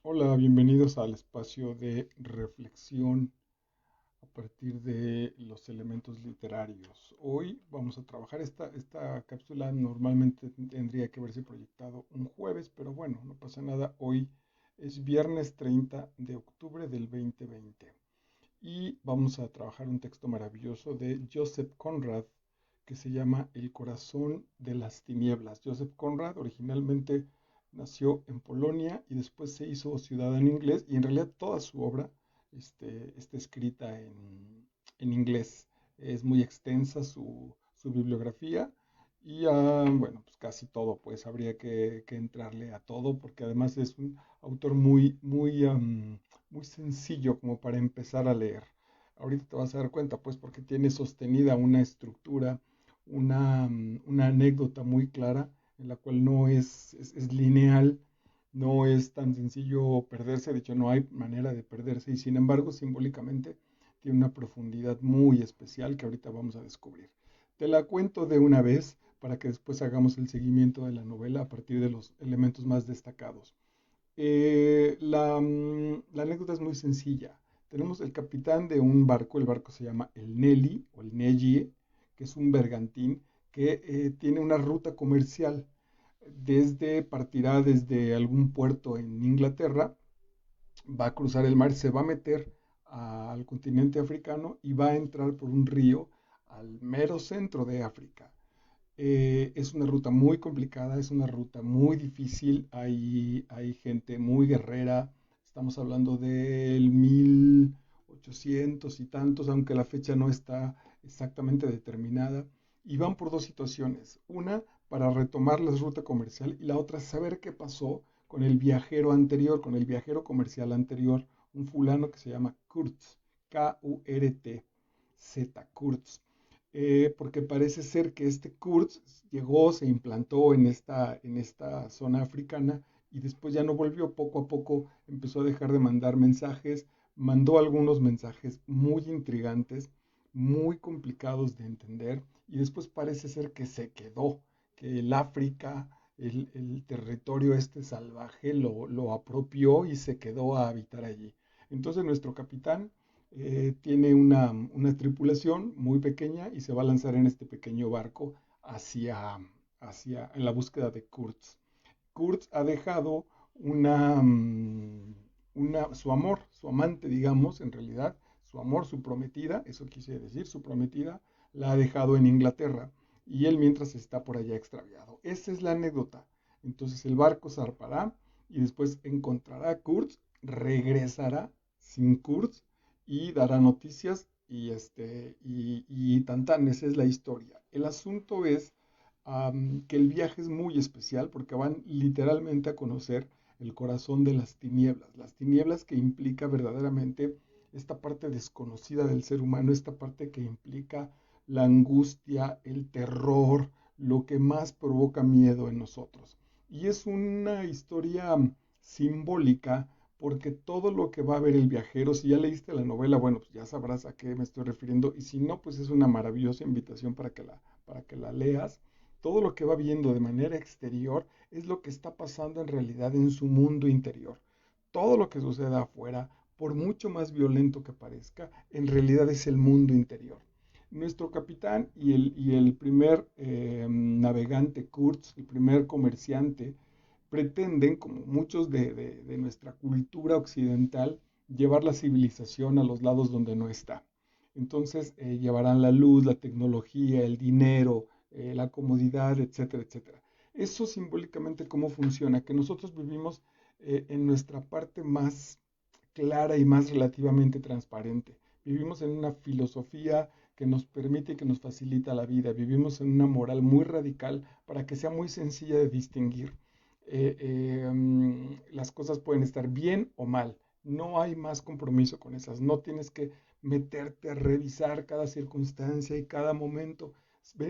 Hola, bienvenidos al espacio de reflexión a partir de los elementos literarios. Hoy vamos a trabajar esta cápsula. Normalmente tendría que haberse proyectado un jueves, pero bueno, no pasa nada. Hoy es viernes 30 de octubre del 2020 y vamos a trabajar un texto maravilloso de Joseph Conrad que se llama El corazón de las tinieblas. Joseph Conrad originalmente nació en Polonia y después se hizo ciudadano inglés y en realidad toda su obra está escrita en inglés. Es muy extensa su bibliografía y bueno, pues casi todo, pues habría que entrarle a todo porque además es un autor muy sencillo como para empezar a leer. Ahorita te vas a dar cuenta, pues, porque tiene sostenida una estructura, una anécdota muy clara, en la cual no es lineal, no es tan sencillo perderse, de hecho no hay manera de perderse, y sin embargo, simbólicamente, tiene una profundidad muy especial que ahorita vamos a descubrir. Te la cuento de una vez para que después hagamos el seguimiento de la novela a partir de los elementos más destacados. La anécdota es muy sencilla. Tenemos el capitán de un barco, el barco se llama el Nelly o el Nellie, que es un bergantín que tiene una ruta comercial. Partirá desde algún puerto en Inglaterra, va a cruzar el mar, se va a meter al continente africano y va a entrar por un río al mero centro de África. Es una ruta muy complicada, es una ruta muy difícil, hay gente muy guerrera, estamos hablando del 1800 y tantos, aunque la fecha no está exactamente determinada, y van por dos situaciones, una para retomar la ruta comercial y la otra saber qué pasó con el viajero anterior, con el viajero comercial anterior, un fulano que se llama Kurtz, Kurtz, Kurtz, porque parece ser que este Kurz llegó, se implantó en esta zona africana y después ya no volvió, poco a poco empezó a dejar de mandar mensajes, mandó algunos mensajes muy intrigantes, muy complicados de entender y después parece ser que se quedó, que el África, el territorio este salvaje lo apropió y se quedó a habitar allí. Entonces nuestro capitán tiene una tripulación muy pequeña y se va a lanzar en este pequeño barco en la búsqueda de Kurtz. Kurtz ha dejado una, mm, su amor, su amante, digamos, en realidad, su amor, su prometida, eso quise decir, su prometida, la ha dejado en Inglaterra y él mientras está por allá extraviado. Esa es la anécdota. Entonces el barco zarpará y después encontrará a Kurtz, regresará sin Kurtz y dará noticias y tan tan, esa es la historia. El asunto es que el viaje es muy especial porque van literalmente a conocer el corazón de las tinieblas que implica verdaderamente esta parte desconocida del ser humano, esta parte que implica la angustia, el terror, lo que más provoca miedo en nosotros. Y es una historia simbólica porque todo lo que va a ver el viajero, si ya leíste la novela, bueno, pues ya sabrás a qué me estoy refiriendo, y si no, pues es una maravillosa invitación para que la leas. Todo lo que va viendo de manera exterior es lo que está pasando en realidad en su mundo interior. Todo lo que suceda afuera, por mucho más violento que parezca, en realidad es el mundo interior. Nuestro capitán y el primer navegante Kurtz, el primer comerciante, pretenden, como muchos de nuestra cultura occidental, llevar la civilización a los lados donde no está. Entonces llevarán la luz, la tecnología, el dinero, la comodidad, etcétera, etcétera. Eso simbólicamente cómo funciona, que nosotros vivimos en nuestra parte más clara y más relativamente transparente. Vivimos en una filosofía que nos permite y que nos facilita la vida. Vivimos en una moral muy radical para que sea muy sencilla de distinguir. Las cosas pueden estar bien o mal. No hay más compromiso con esas. No tienes que meterte a revisar cada circunstancia y cada momento.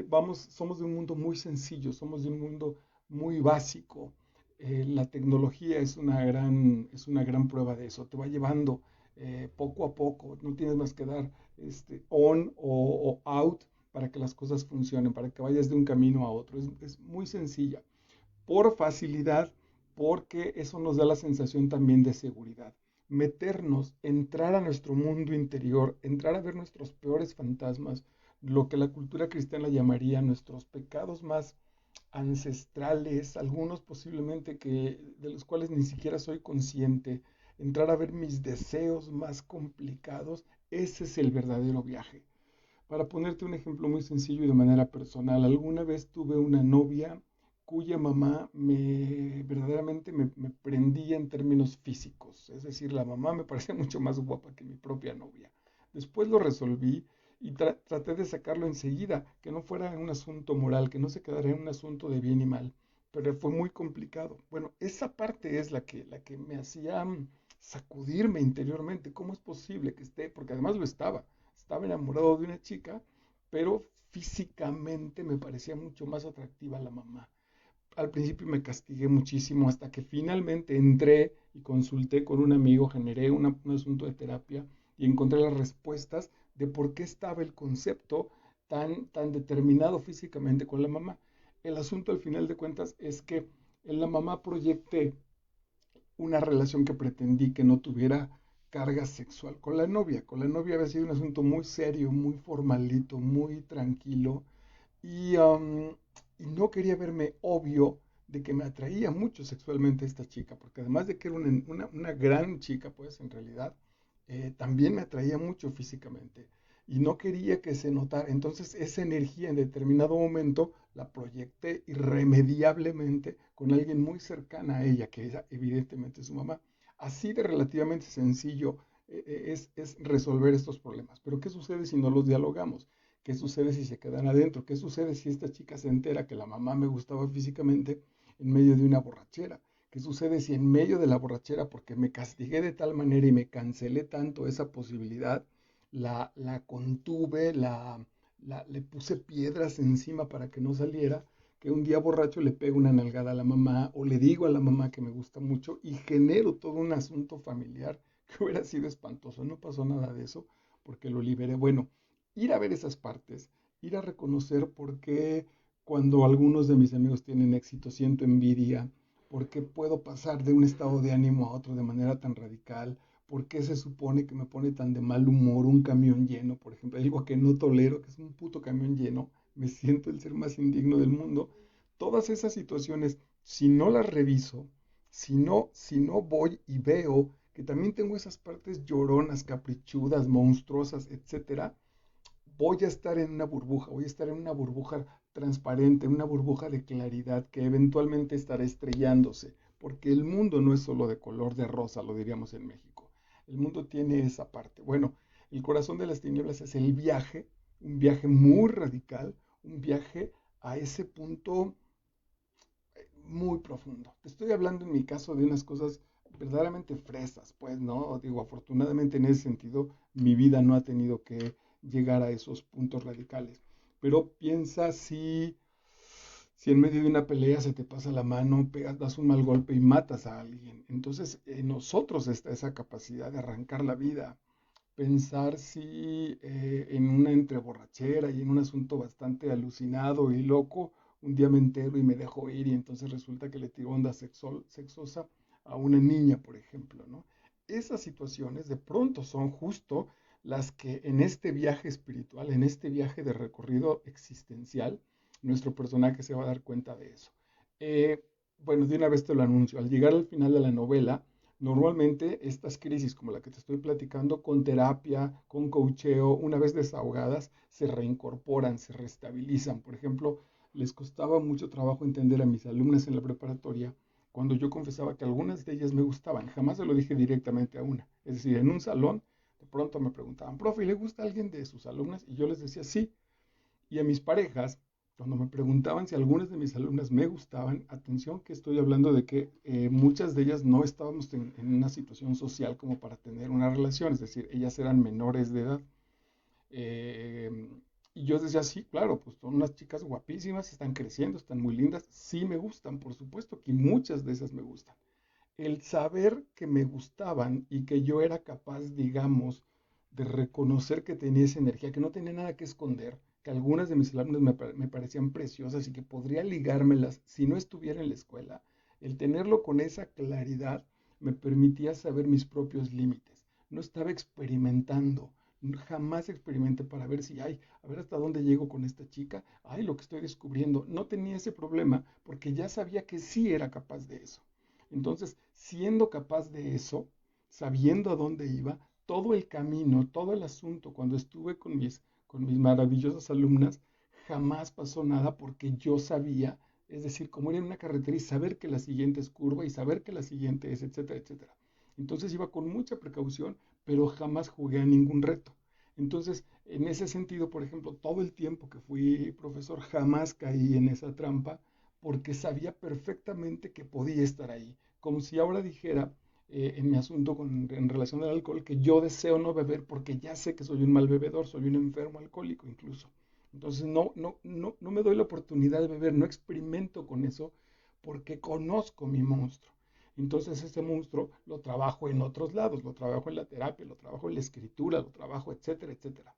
Vamos, somos de un mundo muy sencillo, somos de un mundo muy básico. La tecnología es una gran prueba de eso. Te va llevando poco a poco. No tienes más que dar on o out para que las cosas funcionen, para que vayas de un camino a otro. Es muy sencilla por facilidad, porque eso nos da la sensación también de seguridad. Meternos, entrar a nuestro mundo interior, entrar a ver nuestros peores fantasmas, lo que la cultura cristiana llamaría nuestros pecados más ancestrales, algunos posiblemente que de los cuales ni siquiera soy consciente, entrar a ver mis deseos más complicados, ese es el verdadero viaje. Para ponerte un ejemplo muy sencillo y de manera personal, alguna vez tuve una novia cuya mamá verdaderamente me prendía en términos físicos, es decir, la mamá me parecía mucho más guapa que mi propia novia. Después lo resolví y traté de sacarlo enseguida, que no fuera un asunto moral, que no se quedara en un asunto de bien y mal, pero fue muy complicado. Bueno, esa parte es la que me hacía sacudirme interiormente. ¿Cómo es posible que esté? Porque además lo estaba enamorado de una chica, pero físicamente me parecía mucho más atractiva la mamá. Al principio me castigué muchísimo hasta que finalmente entré y consulté con un amigo, generé un asunto de terapia y encontré las respuestas de por qué estaba el concepto tan determinado físicamente con la mamá. El asunto al final de cuentas es que en la mamá proyecté una relación que pretendí que no tuviera carga sexual con la novia. Con la novia había sido un asunto muy serio, muy formalito, muy tranquilo y no quería verme obvio de que me atraía mucho sexualmente esta chica, porque además de que era una gran chica, pues en realidad, también me atraía mucho físicamente y no quería que se notara. Entonces esa energía en determinado momento la proyecté irremediablemente con alguien muy cercana a ella, que era evidentemente su mamá. Así de relativamente sencillo es resolver estos problemas. Pero ¿qué sucede si no los dialogamos? ¿Qué sucede si se quedan adentro? ¿Qué sucede si esta chica se entera que la mamá me gustaba físicamente en medio de una borrachera? ¿Qué sucede si en medio de la borrachera, porque me castigué de tal manera y me cancelé tanto esa posibilidad, la contuve, le puse piedras encima para que no saliera, que un día borracho le pego una nalgada a la mamá o le digo a la mamá que me gusta mucho y genero todo un asunto familiar que hubiera sido espantoso? No pasó nada de eso porque lo liberé. Bueno, ir a ver esas partes, ir a reconocer por qué cuando algunos de mis amigos tienen éxito siento envidia, por qué puedo pasar de un estado de ánimo a otro de manera tan radical, por qué se supone que me pone tan de mal humor un camión lleno, por ejemplo, algo que no tolero, que es un puto camión lleno, me siento el ser más indigno del mundo. Todas esas situaciones, si no las reviso, si no voy y veo que también tengo esas partes lloronas, caprichudas, monstruosas, etcétera, voy a estar en una burbuja, voy a estar en una burbuja transparente, una burbuja de claridad que eventualmente estará estrellándose, porque el mundo no es solo de color de rosa, lo diríamos en México. El mundo tiene esa parte. Bueno, el corazón de las tinieblas es el viaje, un viaje muy radical, un viaje a ese punto muy profundo. Te estoy hablando en mi caso de unas cosas verdaderamente fresas, pues, ¿no? Digo, afortunadamente en ese sentido, mi vida no ha tenido que llegar a esos puntos radicales. Pero piensa si en medio de una pelea se te pasa la mano, pegas, das un mal golpe y matas a alguien. Entonces, en nosotros está esa capacidad de arrancar la vida. Pensar si en una entreborrachera y en un asunto bastante alucinado y loco, un día me entero y me dejo ir y entonces resulta que le tiro onda sexosa a una niña, por ejemplo, ¿no? Esas situaciones de pronto son justo las que en este viaje espiritual, en este viaje de recorrido existencial, nuestro personaje se va a dar cuenta de eso. Eh, bueno, de una vez te lo anuncio, al llegar al final de la novela, normalmente estas crisis como la que te estoy platicando, con terapia, con coacheo, una vez desahogadas, se reincorporan, se restabilizan. Por ejemplo, les costaba mucho trabajo entender a mis alumnas en la preparatoria cuando yo confesaba que algunas de ellas me gustaban. Jamás se lo dije directamente a una. Es decir, en un salón, de pronto me preguntaban, profe, ¿le gusta a alguien de sus alumnas? Y yo les decía sí. Y a mis parejas, cuando me preguntaban si algunas de mis alumnas me gustaban, atención que estoy hablando de que muchas de ellas no estábamos en una situación social como para tener una relación, es decir, ellas eran menores de edad. Eh, y yo decía, sí, claro, pues son unas chicas guapísimas, están creciendo, están muy lindas, sí me gustan, por supuesto que muchas de esas me gustan. El saber que me gustaban y que yo era capaz, digamos, de reconocer que tenía esa energía, que no tenía nada que esconder, que algunas de mis alumnas me parecían preciosas y que podría ligármelas si no estuviera en la escuela, El tenerlo con esa claridad me permitía saber mis propios límites. No estaba experimentando, jamás experimenté para ver si, ay, a ver hasta dónde llego con esta chica, ay, lo que estoy descubriendo. No tenía ese problema porque ya sabía que sí era capaz de eso. Entonces, siendo capaz de eso, sabiendo a dónde iba, todo el camino, todo el asunto, cuando estuve con mis maravillosas alumnas, jamás pasó nada porque yo sabía, es decir, como ir en una carretera y saber que la siguiente es curva y saber que la siguiente es, etcétera, etcétera. Entonces iba con mucha precaución, pero jamás jugué a ningún reto. Entonces, en ese sentido, por ejemplo, todo el tiempo que fui profesor, jamás caí en esa trampa porque sabía perfectamente que podía estar ahí. Como si ahora dijera en mi asunto en relación al alcohol que yo deseo no beber porque ya sé que soy un mal bebedor, soy un enfermo alcohólico incluso. Entonces no me doy la oportunidad de beber, no experimento con eso porque conozco mi monstruo. Entonces ese monstruo lo trabajo en otros lados, lo trabajo en la terapia, lo trabajo en la escritura, lo trabajo, etcétera, etcétera,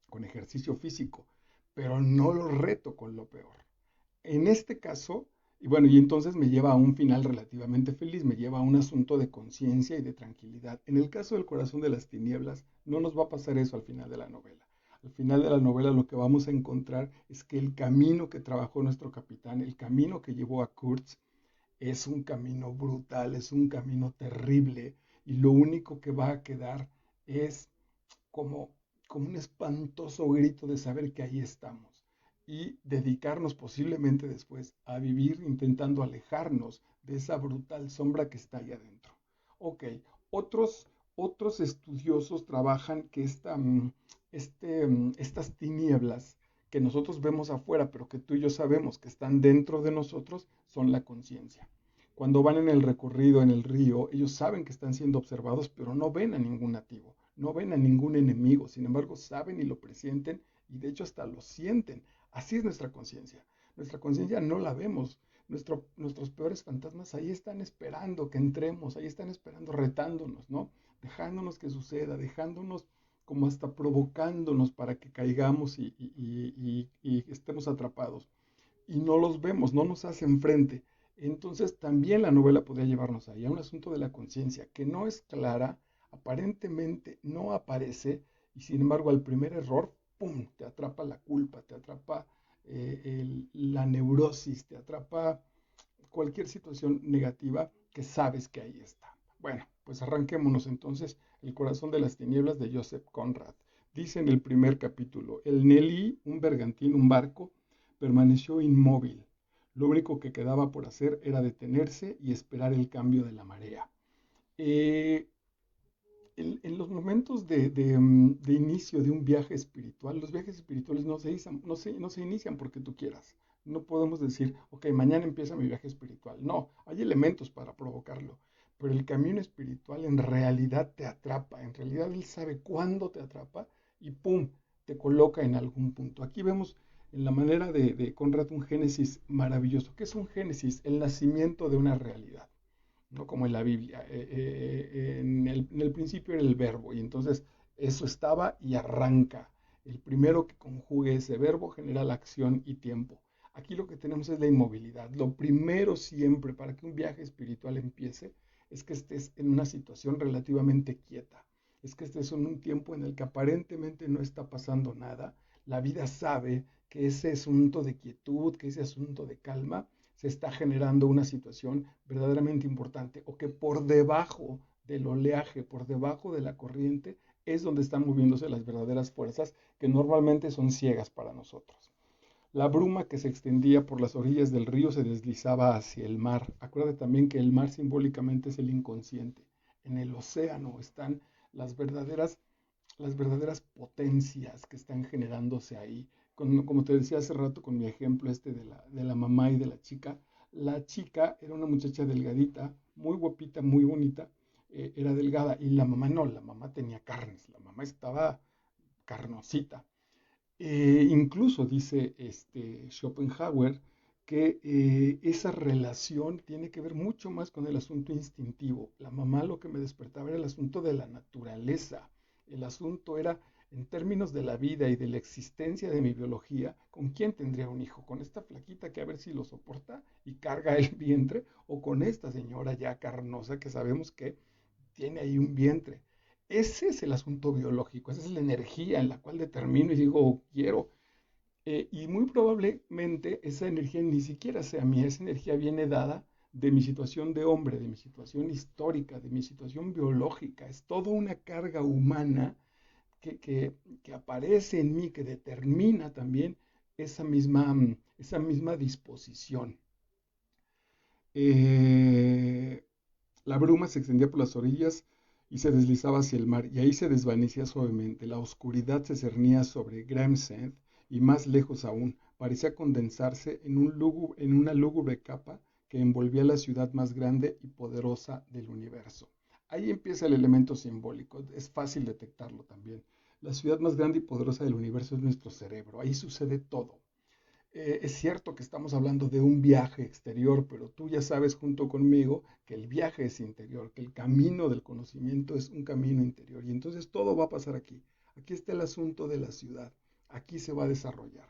con ejercicio físico, pero no lo reto con lo peor. En este caso, y bueno, y entonces me lleva a un final relativamente feliz, me lleva a un asunto de conciencia y de tranquilidad. En el caso del corazón de las tinieblas, no nos va a pasar eso al final de la novela. Al final de la novela lo que vamos a encontrar es que el camino que trabajó nuestro capitán, el camino que llevó a Kurtz, es un camino brutal, es un camino terrible, y lo único que va a quedar es como, como un espantoso grito de saber que ahí estamos y dedicarnos posiblemente después a vivir intentando alejarnos de esa brutal sombra que está ahí adentro. Ok, otros estudiosos trabajan que estas tinieblas que nosotros vemos afuera, pero que tú y yo sabemos que están dentro de nosotros, son la conciencia. Cuando van en el recorrido en el río, ellos saben que están siendo observados, pero no ven a ningún nativo, no ven a ningún enemigo, sin embargo saben y lo presienten y de hecho hasta lo sienten. Así es nuestra conciencia. Nuestra conciencia no la vemos. Nuestros peores fantasmas ahí están esperando que entremos, ahí están esperando, retándonos, ¿no? Dejándonos que suceda, dejándonos como hasta provocándonos para que caigamos y estemos atrapados. Y no los vemos, no nos hacen frente. Entonces también la novela podría llevarnos ahí a un asunto de la conciencia que no es clara, aparentemente no aparece, y sin embargo al primer error, ¡pum!, te atrapa la culpa, te atrapa la neurosis, te atrapa cualquier situación negativa que sabes que ahí está. Bueno, pues arranquémonos entonces. El corazón de las tinieblas de Joseph Conrad. Dice en el primer capítulo, el Nelly, un bergantín, un barco, permaneció inmóvil. Lo único que quedaba por hacer era detenerse y esperar el cambio de la marea. Eh, en los momentos de inicio de un viaje espiritual, los viajes espirituales no se inician porque tú quieras. No podemos decir, ok, mañana empieza mi viaje espiritual. No, hay elementos para provocarlo. Pero el camino espiritual en realidad te atrapa. En realidad él sabe cuándo te atrapa y ¡pum!, te coloca en algún punto. Aquí vemos en la manera de Conrad un génesis maravilloso. ¿Qué es un génesis? El nacimiento de una realidad, ¿no? Como en la Biblia. En el principio era el verbo y entonces eso estaba y arranca. El primero que conjugue ese verbo genera la acción y tiempo. Aquí lo que tenemos es la inmovilidad. Lo primero siempre para que un viaje espiritual empiece es que estés en una situación relativamente quieta. Es que estés en un tiempo en el que aparentemente no está pasando nada. La vida sabe que ese asunto de quietud, que ese asunto de calma, se está generando una situación verdaderamente importante o que por debajo del oleaje, por debajo de la corriente, es donde están moviéndose las verdaderas fuerzas que normalmente son ciegas para nosotros. La bruma que se extendía por las orillas del río se deslizaba hacia el mar. Acuérdate también que el mar simbólicamente es el inconsciente. En el océano están las verdaderas, las verdaderas potencias que están generándose ahí. Como te decía hace rato con mi ejemplo de la mamá y de la chica era una muchacha delgadita, muy guapita, muy bonita, era delgada y la mamá no, la mamá tenía carnes, la mamá estaba carnosita. Incluso dice Schopenhauer que esa relación tiene que ver mucho más con el asunto instintivo. La mamá lo que me despertaba era el asunto de la naturaleza. El asunto era en términos de la vida y de la existencia de mi biología, ¿con quién tendría un hijo? ¿Con esta flaquita que a ver si lo soporta y carga el vientre? ¿O con esta señora ya carnosa que sabemos que tiene ahí un vientre? Ese es el asunto biológico, esa es la energía en la cual determino y digo, quiero. Y muy probablemente esa energía ni siquiera sea mía, esa energía viene dada de mi situación de hombre, de mi situación histórica, de mi situación biológica. Es toda una carga humana que aparece en mí, que determina también esa misma disposición. Eh, la bruma se extendía por las orillas y se deslizaba hacia el mar, y ahí se desvanecía suavemente. La oscuridad se cernía sobre Gravesend, y más lejos aún, parecía condensarse en una lúgubre capa que envolvía la ciudad más grande y poderosa del universo. Ahí empieza el elemento simbólico, es fácil detectarlo también. La ciudad más grande y poderosa del universo es nuestro cerebro, ahí sucede todo. Es cierto que estamos hablando de un viaje exterior, pero tú ya sabes junto conmigo que el viaje es interior, que el camino del conocimiento es un camino interior. Y entonces todo va a pasar aquí. Aquí está el asunto de la ciudad. Aquí se va a desarrollar.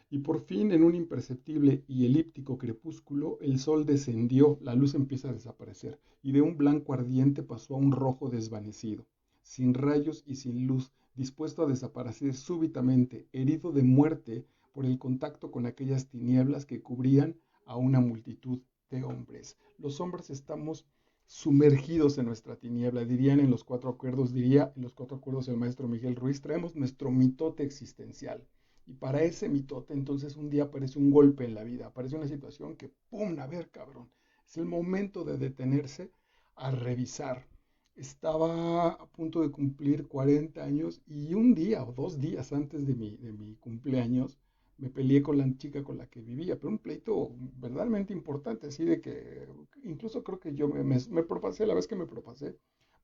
Y por fin, en un imperceptible y elíptico crepúsculo, el sol descendió, la luz empieza a desaparecer, y de un blanco ardiente pasó a un rojo desvanecido, sin rayos y sin luz, dispuesto a desaparecer súbitamente, herido de muerte por el contacto con aquellas tinieblas que cubrían a una multitud de hombres. Los hombres estamos sumergidos en nuestra tiniebla, dirían en los cuatro acuerdos, diría en los cuatro acuerdos el maestro Miguel Ruiz, traemos nuestro mitote existencial. Y para ese mitote, entonces un día aparece un golpe en la vida, aparece una situación que, ¡pum!, a ver, cabrón, es el momento de detenerse a revisar. Estaba a punto de cumplir 40 años y un día o 2 días antes de mi cumpleaños me peleé con la chica con la que vivía, pero un pleito verdaderamente importante, así de que incluso creo que yo me propasé, la vez que me propasé,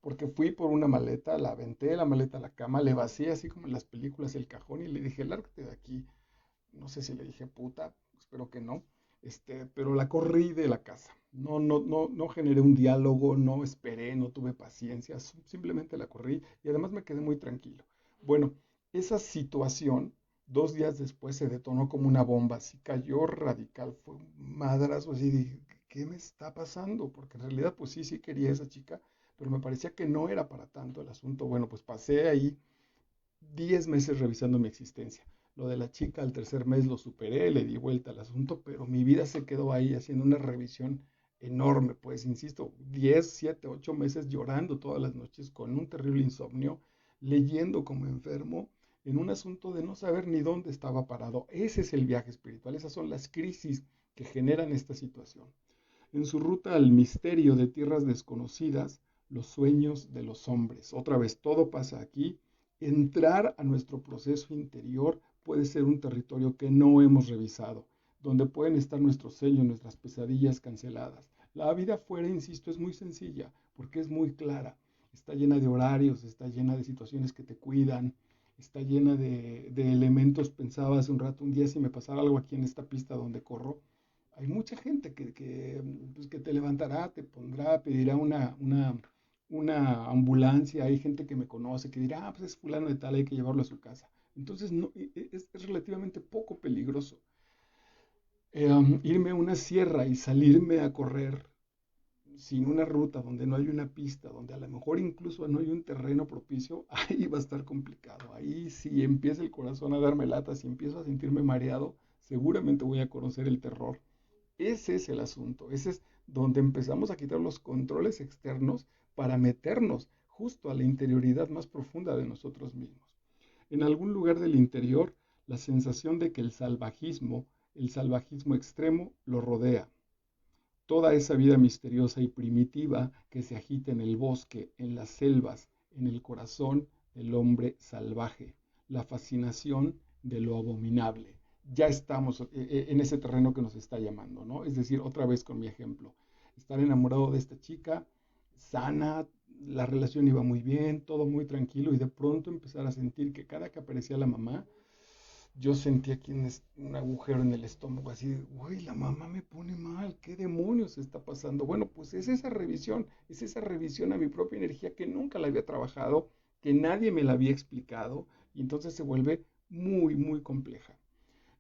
porque fui por una maleta, la aventé la maleta a la cama, le vacié así como en las películas el cajón y le dije, lárgate de aquí. No sé si le dije puta, espero que no, pero la corrí de la casa. No generé un diálogo, no esperé, no tuve paciencia, simplemente la corrí y además me quedé muy tranquilo. Bueno, esa situación, 2 días después se detonó como una bomba, así cayó radical, fue un madrazo, así dije, ¿qué me está pasando? Porque en realidad pues sí quería a esa chica, pero me parecía que no era para tanto el asunto. Bueno, pues pasé ahí 10 meses revisando mi existencia. Lo de la chica al tercer mes lo superé, le di vuelta al asunto, pero mi vida se quedó ahí haciendo una revisión enorme, pues insisto, 10, 7, 8 meses llorando todas las noches con un terrible insomnio, leyendo como enfermo en un asunto de no saber ni dónde estaba parado. Ese es el viaje espiritual, esas son las crisis que generan esta situación. En su ruta al misterio de tierras desconocidas, los sueños de los hombres. Otra vez, todo pasa aquí. Entrar a nuestro proceso interior puede ser un territorio que no hemos revisado, donde pueden estar nuestros sueños, nuestras pesadillas canceladas. La vida afuera, insisto, es muy sencilla, porque es muy clara. Está llena de horarios, está llena de situaciones que te cuidan, está llena de elementos. Pensaba hace un rato, un día si me pasara algo aquí en esta pista donde corro, hay mucha gente pues, que te levantará, te pondrá, pedirá una ambulancia, hay gente que me conoce, que dirá, pues es fulano de tal, hay que llevarlo a su casa. Entonces no, es relativamente poco peligroso. Irme a una sierra y salirme a correr sin una ruta, donde no hay una pista, donde a lo mejor incluso no hay un terreno propicio, ahí va a estar complicado. Ahí si empieza el corazón a darme latas, si empiezo a sentirme mareado, seguramente voy a conocer el terror. Ese es el asunto, ese es donde empezamos a quitar los controles externos para meternos justo a la interioridad más profunda de nosotros mismos. En algún lugar del interior, la sensación de que el salvajismo extremo, lo rodea. Toda esa vida misteriosa y primitiva que se agita en el bosque, en las selvas, en el corazón del hombre salvaje. La fascinación de lo abominable. Ya estamos en ese terreno que nos está llamando, ¿no? Es decir, otra vez con mi ejemplo, estar enamorado de esta chica, sana, la relación iba muy bien, todo muy tranquilo y de pronto empezar a sentir que cada que aparecía la mamá, yo sentí aquí un agujero en el estómago, así de, uy, la mamá me pone mal, ¿qué demonios está pasando? Bueno, pues es esa revisión a mi propia energía que nunca la había trabajado, que nadie me la había explicado, Y entonces se vuelve muy, muy compleja.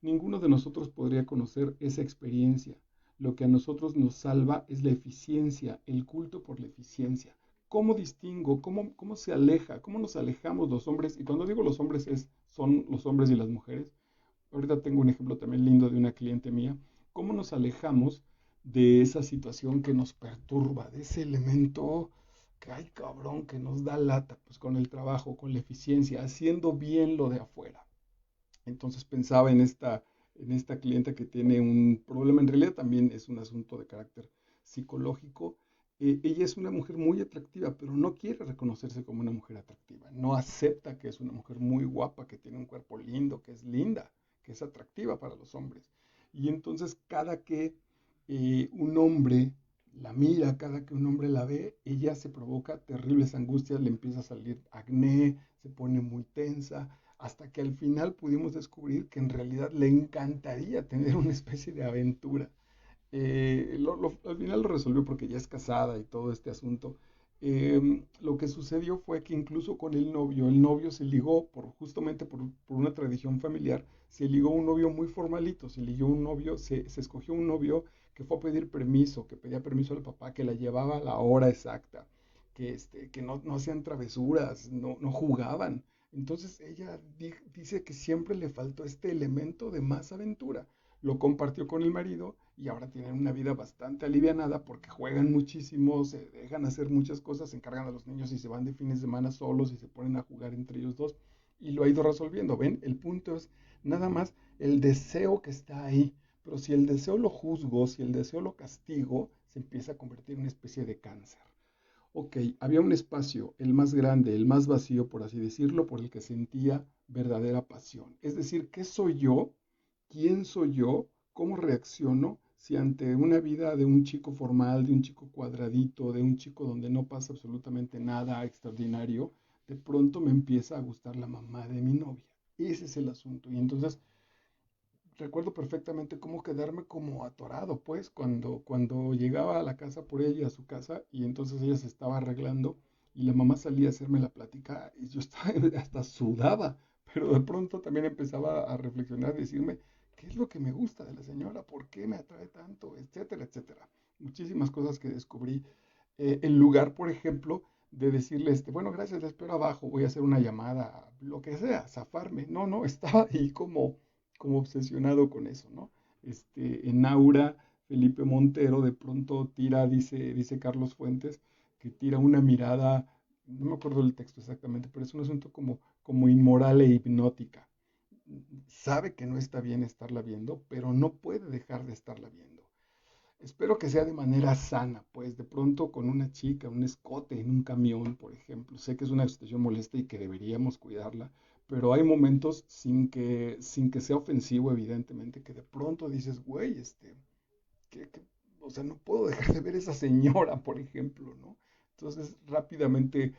Ninguno de nosotros podría conocer esa experiencia. Lo que a nosotros nos salva es la eficiencia, el culto por la eficiencia. ¿Cómo distingo? ¿Cómo se aleja? ¿Cómo nos alejamos los hombres? Y cuando digo los hombres son los hombres y las mujeres. Ahorita tengo un ejemplo también lindo de una cliente mía. ¿Cómo nos alejamos de esa situación que nos perturba, de ese elemento que, ay cabrón, que nos da lata? Pues con el trabajo, con la eficiencia, haciendo bien lo de afuera. Entonces pensaba en esta clienta que tiene un problema, en realidad también es un asunto de carácter psicológico. Ella es una mujer muy atractiva, pero no quiere reconocerse como una mujer atractiva. No acepta que es una mujer muy guapa, que tiene un cuerpo lindo, que es linda, que es atractiva para los hombres. Y entonces cada que un hombre la mira, cada que un hombre la ve, ella se provoca terribles angustias, le empieza a salir acné, se pone muy tensa, hasta que al final pudimos descubrir que en realidad le encantaría tener una especie de aventura. Al final lo resolvió porque ya es casada y todo este asunto. Lo que sucedió fue que incluso con el novio se ligó justamente por una tradición familiar, se ligó un novio muy formalito, se ligó un novio, se escogió un novio que fue a pedir permiso, que pedía permiso al papá, que la llevaba a la hora exacta, que no hacían travesuras, no jugaban. Entonces ella dice que siempre le faltó este elemento de más aventura. Lo compartió con el marido y ahora tienen una vida bastante alivianada porque juegan muchísimo, se dejan hacer muchas cosas, se encargan a los niños y se van de fines de semana solos y se ponen a jugar entre ellos dos y lo ha ido resolviendo. ¿Ven? El punto es nada más el deseo que está ahí, pero si el deseo lo juzgo, si el deseo lo castigo, se empieza a convertir en una especie de cáncer. Ok, había un espacio, el más grande, el más vacío, por así decirlo, por el que sentía verdadera pasión. Es decir, ¿qué soy yo? ¿Quién soy yo? ¿Cómo reacciono si ante una vida de un chico formal, de un chico cuadradito, de un chico donde no pasa absolutamente nada extraordinario, de pronto me empieza a gustar la mamá de mi novia? Ese es el asunto. Y entonces recuerdo perfectamente cómo quedarme como atorado, pues, cuando llegaba a la casa por ella, a su casa, y entonces ella se estaba arreglando y la mamá salía a hacerme la plática y yo estaba, hasta sudaba, pero de pronto también empezaba a reflexionar, decirme, ¿qué es lo que me gusta de la señora? ¿Por qué me atrae tanto? Etcétera, etcétera. Muchísimas cosas que descubrí. En lugar, por ejemplo, de decirle, bueno, gracias, le espero abajo, voy a hacer una llamada, lo que sea, zafarme. No, no, estaba ahí como obsesionado con eso, ¿no? En Aura, Felipe Montero de pronto tira, dice Carlos Fuentes, que tira una mirada, no me acuerdo del texto exactamente, pero es un asunto como inmoral e hipnótica. Sabe que no está bien estarla viendo, pero no puede dejar de estarla viendo. Espero que sea de manera sana, pues de pronto con una chica, un escote en un camión, por ejemplo. Sé que es una situación molesta y que deberíamos cuidarla, pero hay momentos sin que sea ofensivo, evidentemente, que de pronto dices, güey, o sea, no puedo dejar de ver a esa señora, por ejemplo, ¿no? Entonces, rápidamente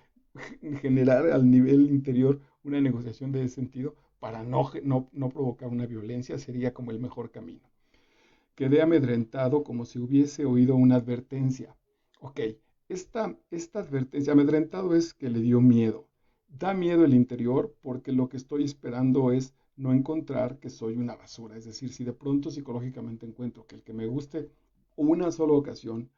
generar al nivel interior una negociación de ese sentido para no provocar una violencia sería como el mejor camino. Quedé amedrentado como si hubiese oído una advertencia. Ok, esta advertencia, amedrentado es que le dio miedo. Da miedo el interior porque lo que estoy esperando es no encontrar que soy una basura. Es decir, si de pronto psicológicamente encuentro que el que me guste una sola ocasión,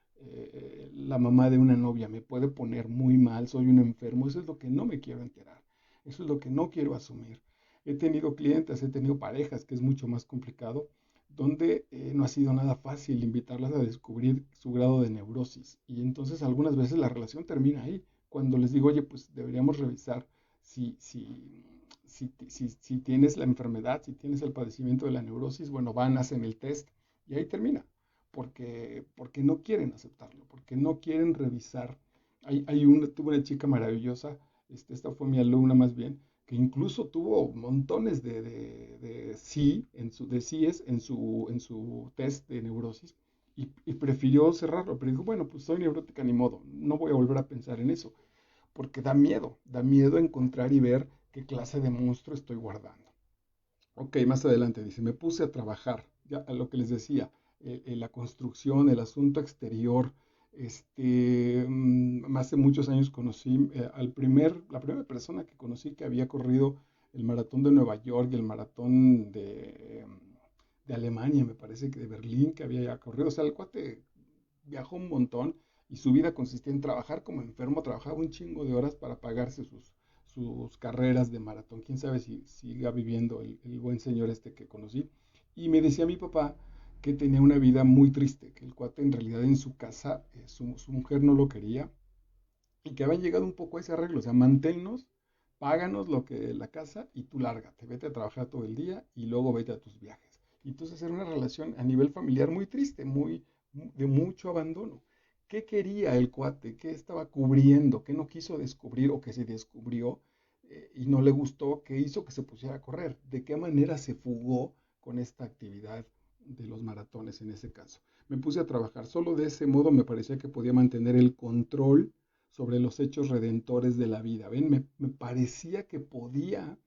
la mamá de una novia me puede poner muy mal, soy un enfermo, eso es lo que no me quiero enterar. Eso es lo que no quiero asumir. He tenido clientes, he tenido parejas, que es mucho más complicado, donde no ha sido nada fácil invitarlas a descubrir su grado de neurosis. Y entonces algunas veces la relación termina ahí, cuando les digo, oye, pues deberíamos revisar si, si, si tienes la enfermedad, si tienes el padecimiento de la neurosis, bueno, van, hacen el test y ahí termina, porque no quieren aceptarlo, porque no quieren revisar. Tuve una chica maravillosa, esta fue mi alumna más bien, que incluso tuvo montones de sí, de síes en su test de neurosis y prefirió cerrarlo, pero dijo, bueno, pues soy neurótica, ni modo, no voy a volver a pensar en eso, porque da miedo encontrar y ver qué clase de monstruo estoy guardando. Ok, más adelante dice, me puse a trabajar, ya a lo que les decía, la construcción, el asunto exterior. Hace muchos años conocí la primera persona que conocí que había corrido el maratón de Nueva York y el maratón de Alemania, me parece que de Berlín, que había ya corrido. O sea, el cuate viajó un montón y su vida consistía en trabajar como enfermo, trabajaba un chingo de horas para pagarse sus carreras de maratón. Quién sabe si siga viviendo el buen señor este que conocí. Y me decía mi papá que tenía una vida muy triste, que el cuate en realidad en su casa, su mujer no lo quería y que habían llegado un poco a ese arreglo, o sea, manténnos, páganos lo que la casa y tú lárgate, vete a trabajar todo el día y luego vete a tus viajes. Y entonces era una relación a nivel familiar muy triste, de mucho abandono. ¿Qué quería el cuate? ¿Qué estaba cubriendo? ¿Qué no quiso descubrir o que se descubrió y no le gustó? ¿Qué hizo que se pusiera a correr? ¿De qué manera se fugó con esta actividad de los maratones en ese caso? Me puse a trabajar. Solo de ese modo me parecía que podía mantener el control sobre los hechos redentores de la vida. ¿Ven? Me parecía que podía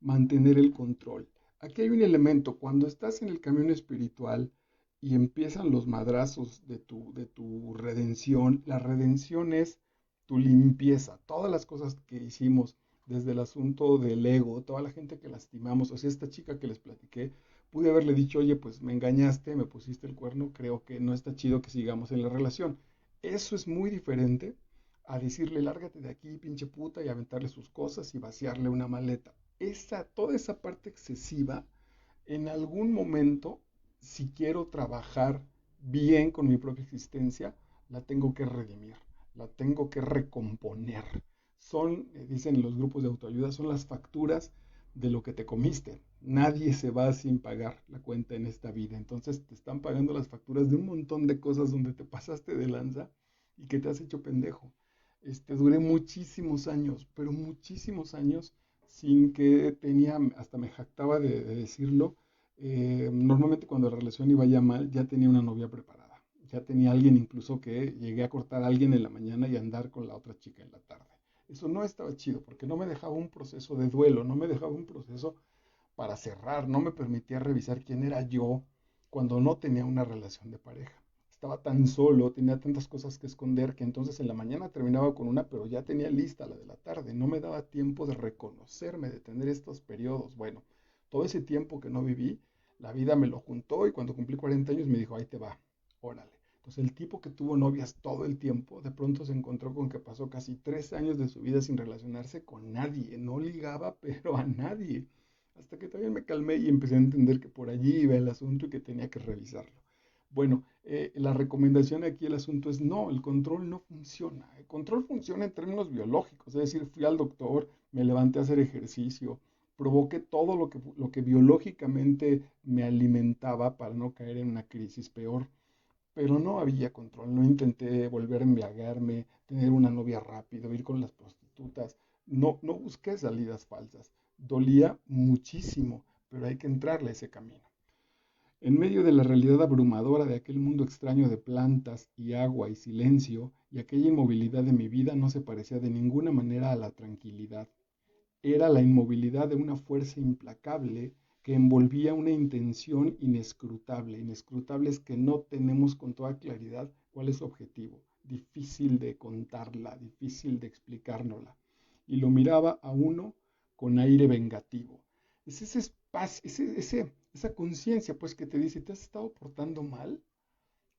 mantener el control. Aquí hay un elemento, cuando estás en el camino espiritual y empiezan los madrazos de tu redención, la redención es tu limpieza, todas las cosas que hicimos, desde el asunto del ego, toda la gente que lastimamos, o sea, esta chica que les platiqué, pude haberle dicho, oye, pues me engañaste, me pusiste el cuerno, creo que no está chido que sigamos en la relación. Eso es muy diferente a decirle, lárgate de aquí, pinche puta, y aventarle sus cosas y vaciarle una maleta. Toda esa parte excesiva, en algún momento, si quiero trabajar bien con mi propia existencia, la tengo que redimir, la tengo que recomponer. Dicen los grupos de autoayuda, son las facturas de lo que te comiste. Nadie se va sin pagar la cuenta en esta vida. Entonces te están pagando las facturas de un montón de cosas donde te pasaste de lanza y que te has hecho pendejo. Duré muchísimos años, pero muchísimos años sin que tenía, hasta me jactaba de decirlo, normalmente cuando la relación iba ya mal, ya tenía una novia preparada. Ya tenía alguien incluso que llegué a cortar a alguien en la mañana y andar con la otra chica en la tarde. Eso no estaba chido porque no me dejaba un proceso de duelo, no me dejaba un proceso para cerrar, no me permitía revisar quién era yo cuando no tenía una relación de pareja. Estaba tan solo, tenía tantas cosas que esconder que entonces en la mañana terminaba con una, pero ya tenía lista la de la tarde. No me daba tiempo de reconocerme, de tener estos periodos. Bueno, todo ese tiempo que no viví, la vida me lo juntó y cuando cumplí 40 años me dijo, ahí te va, órale. Entonces el tipo que tuvo novias todo el tiempo, de pronto se encontró con que pasó casi 3 años de su vida sin relacionarse con nadie. No ligaba, pero a nadie. Hasta que también me calmé y empecé a entender que por allí iba el asunto y que tenía que revisarlo. Bueno, la recomendación aquí, el asunto es no, el control no funciona. El control funciona en términos biológicos, es decir, fui al doctor, me levanté a hacer ejercicio, provoqué todo lo que biológicamente me alimentaba para no caer en una crisis peor, pero no había control. No intenté volver a embriagarme, tener una novia rápido, ir con las prostitutas. No, no busqué salidas falsas. Dolía muchísimo, pero hay que entrarle a ese camino. En medio de la realidad abrumadora de aquel mundo extraño de plantas y agua y silencio, y aquella inmovilidad de mi vida no se parecía de ninguna manera a la tranquilidad. Era la inmovilidad de una fuerza implacable que envolvía una intención inescrutable. Inescrutable es que no tenemos con toda claridad cuál es su objetivo. Difícil de contarla, difícil de explicárnosla. Y lo miraba a uno con aire vengativo. Es ese espacio, esa conciencia pues que te dice, te has estado portando mal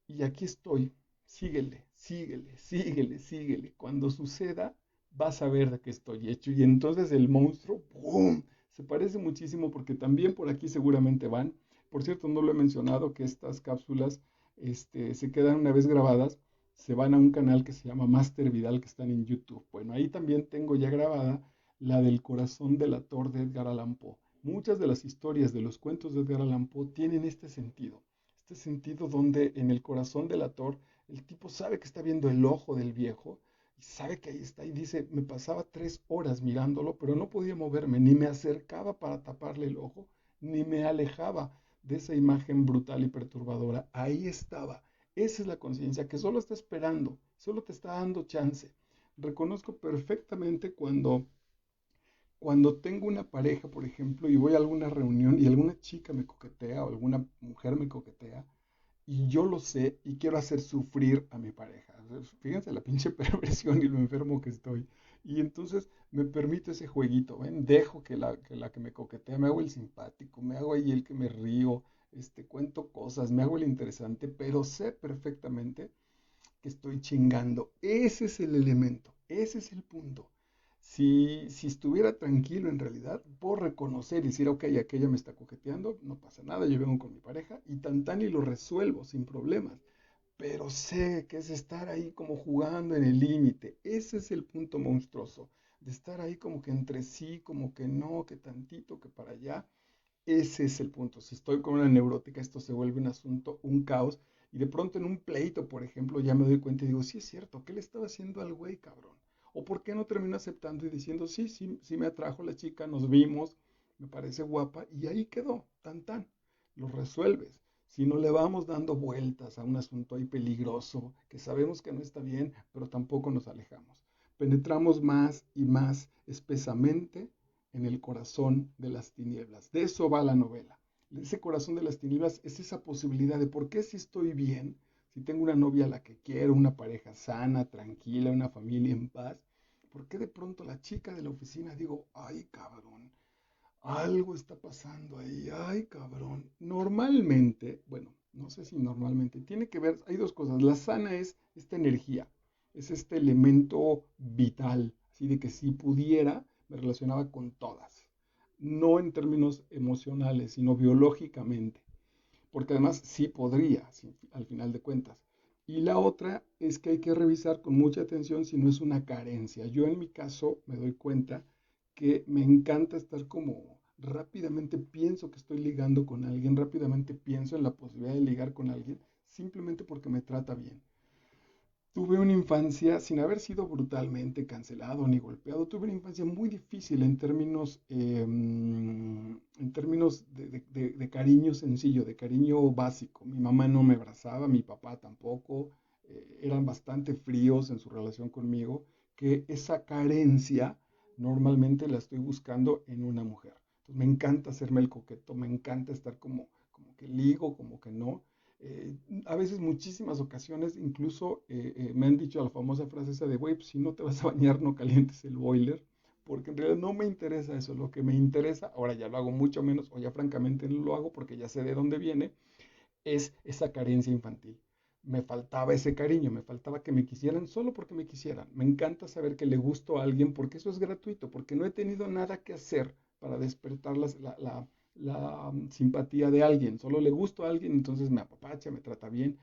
y aquí estoy. Síguele, síguele, síguele, síguele. Cuando suceda, vas a ver de qué estoy hecho. Y entonces el monstruo, ¡pum! Se parece muchísimo porque también por aquí seguramente van. Por cierto, no lo he mencionado que estas cápsulas se quedan una vez grabadas, se van a un canal que se llama Master Vidal que están en YouTube. Bueno, ahí también tengo ya grabada la del corazón delator de Edgar Allan Poe. Muchas de las historias de los cuentos de Edgar Allan Poe tienen este sentido donde en el corazón delator el tipo sabe que está viendo el ojo del viejo y sabe que ahí está y dice, me pasaba 3 horas mirándolo, pero no podía moverme, ni me acercaba para taparle el ojo, ni me alejaba de esa imagen brutal y perturbadora. Ahí estaba. Esa es la conciencia que solo está esperando, solo te está dando chance. Reconozco perfectamente cuando tengo una pareja, por ejemplo, y voy a alguna reunión y alguna chica me coquetea o alguna mujer me coquetea, y yo lo sé y quiero hacer sufrir a mi pareja. O sea, fíjense la pinche perversión y lo enfermo que estoy. Y entonces me permito ese jueguito, ¿ven? Dejo que me coquetea, me hago el simpático, me hago ahí el que me río, cuento cosas, me hago el interesante, pero sé perfectamente que estoy chingando. Ese es el elemento, ese es el punto. Si estuviera tranquilo en realidad, puedo reconocer y decir, ok, aquella me está coqueteando, no pasa nada, yo vengo con mi pareja y tan y lo resuelvo sin problemas. Pero sé que es estar ahí como jugando en el límite. Ese es el punto monstruoso, de estar ahí como que entre sí, como que no, que tantito, que para allá. Ese es el punto. Si estoy con una neurótica, esto se vuelve un asunto, un caos. Y de pronto en un pleito, por ejemplo, ya me doy cuenta y digo, sí es cierto, ¿qué le estaba haciendo al güey, cabrón? ¿O por qué no termino aceptando y diciendo, sí, sí, sí me atrajo la chica, nos vimos, me parece guapa, y ahí quedó, tan, lo resuelves. Si no le vamos dando vueltas a un asunto ahí peligroso, que sabemos que no está bien, pero tampoco nos alejamos. Penetramos más y más espesamente en el corazón de las tinieblas. De eso va la novela. Ese corazón de las tinieblas es esa posibilidad de por qué si estoy bien, si tengo una novia a la que quiero, una pareja sana, tranquila, una familia en paz, ¿por qué de pronto la chica de la oficina digo, ay cabrón, algo está pasando ahí, ay cabrón? Normalmente, bueno, no sé si normalmente, tiene que ver, hay dos cosas. La sana es esta energía, es este elemento vital, así de que si pudiera, me relacionaba con todas. No en términos emocionales, sino biológicamente, porque además sí podría, sí, al final de cuentas. Y la otra es que hay que revisar con mucha atención si no es una carencia. Yo en mi caso me doy cuenta que me encanta estar como rápidamente pienso que estoy ligando con alguien, rápidamente pienso en la posibilidad de ligar con alguien, simplemente porque me trata bien. Tuve una infancia, sin haber sido brutalmente cancelado ni golpeado, tuve una infancia muy difícil en términos de cariño sencillo, de cariño básico. Mi mamá no me abrazaba, mi papá tampoco, eran bastante fríos en su relación conmigo, que esa carencia normalmente la estoy buscando en una mujer. Entonces me encanta hacerme el coqueto, me encanta estar como que ligo, como que no. Eh, a veces, muchísimas ocasiones, incluso me han dicho la famosa frase esa de, güey, pues, si no te vas a bañar, no calientes el boiler, porque en realidad no me interesa eso. Lo que me interesa, ahora ya lo hago mucho menos, o ya francamente no lo hago porque ya sé de dónde viene, es esa carencia infantil. Me faltaba ese cariño, me faltaba que me quisieran solo porque me quisieran. Me encanta saber que le gusto a alguien porque eso es gratuito, porque no he tenido nada que hacer para despertar la simpatía de alguien. Solo le gusto a alguien, entonces me apapacha, me trata bien.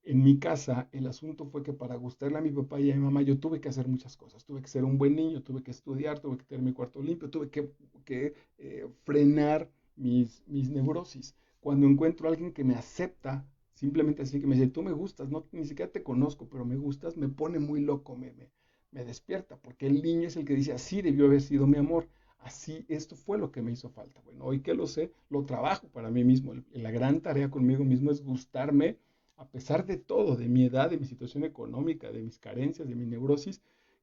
En mi casa, el asunto fue que para gustarle a mi papá y a mi mamá, yo tuve que hacer muchas cosas. Tuve que ser un buen niño, tuve que estudiar, tuve que tener mi cuarto limpio, tuve que frenar mis neurosis. Cuando encuentro a alguien que me acepta, simplemente así que me dice, tú me gustas, no, ni siquiera te conozco, pero me gustas, me pone muy loco, me despierta, porque el niño es el que dice, así debió haber sido mi amor, así, esto fue lo que me hizo falta. Bueno, hoy que lo sé, lo trabajo para mí mismo. La gran tarea conmigo mismo es gustarme a pesar de todo, de mi edad, de mi situación económica, de mis carencias, de mi neurosis.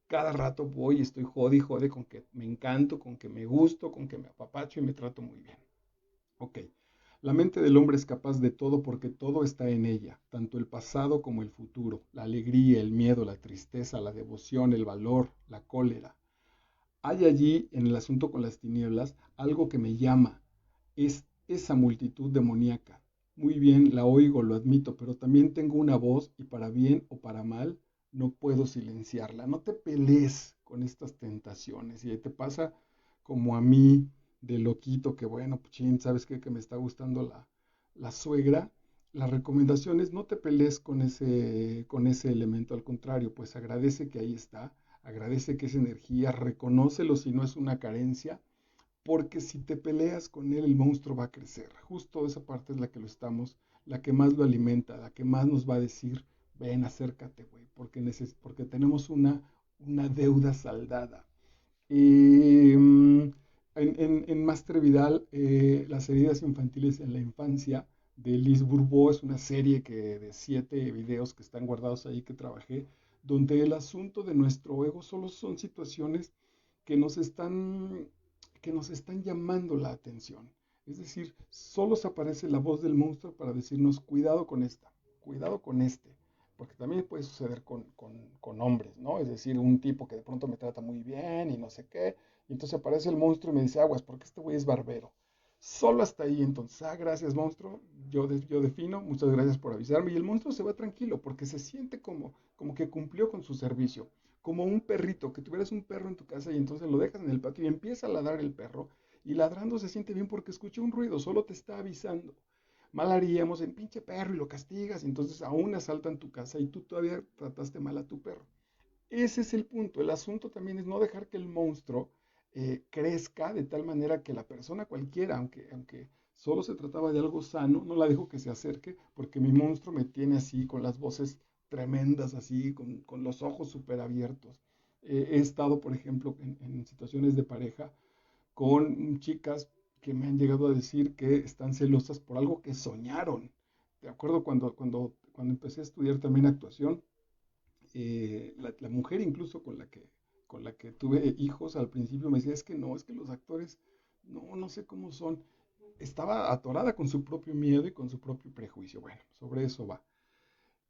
Cada rato voy y estoy jode y jode con que me encanto, con que me gusto, con que me apapacho y me trato muy bien. Ok, la mente del hombre es capaz de todo porque todo está en ella, tanto el pasado como el futuro, la alegría, el miedo, la tristeza, la devoción, el valor, la cólera. Hay allí, en el asunto con las tinieblas, algo que me llama, es esa multitud demoníaca. Muy bien, la oigo, lo admito, pero también tengo una voz y para bien o para mal, no puedo silenciarla. No te pelees con estas tentaciones. Y te pasa como a mí, de loquito, que bueno, puchín, ¿sabes qué? Que me está gustando la suegra. La recomendación es no te pelees con ese elemento, al contrario, pues agradece que ahí está, agradece que es energía, reconócelo si no es una carencia, porque si te peleas con él, el monstruo va a crecer. Justo esa parte es la que lo estamos, la que más lo alimenta, la que más nos va a decir, ven, acércate, güey, porque tenemos una deuda saldada. En Master Vidal, Las heridas infantiles en la infancia, de Liz Bourbeau, es una serie de 7 videos que están guardados ahí que trabajé, donde el asunto de nuestro ego solo son situaciones que nos están, que nos están llamando la atención. Es decir, solo se aparece la voz del monstruo para decirnos, cuidado con esta. cuidado con este, porque también puede suceder con hombres, ¿no? Es decir, un tipo que de pronto me trata muy bien y no sé qué, y entonces aparece el monstruo y me dice, aguas, porque este güey es barbero. Solo hasta ahí, entonces, gracias monstruo, yo defino, muchas gracias por avisarme, y el monstruo se va tranquilo, porque se siente como que cumplió con su servicio, como un perrito, que tuvieras un perro en tu casa y entonces lo dejas en el patio y empieza a ladrar el perro, y ladrando se siente bien porque escuchó un ruido, solo te está avisando. Mal haríamos en pinche perro y lo castigas, y entonces aún asaltan tu casa y tú todavía trataste mal a tu perro. Ese es el punto. El asunto también es no dejar que el monstruo crezca de tal manera que la persona cualquiera, aunque solo se trataba de algo sano, no la dejo que se acerque porque mi monstruo me tiene así con las voces tremendas, así, con los ojos súper abiertos. He estado, por ejemplo, en situaciones de pareja con chicas que me han llegado a decir que están celosas por algo que soñaron. De acuerdo, cuando empecé a estudiar también actuación, la mujer incluso con la que tuve hijos al principio me decía, es que no, es que los actores, no sé cómo son. Estaba atorada con su propio miedo y con su propio prejuicio. Bueno, sobre eso va.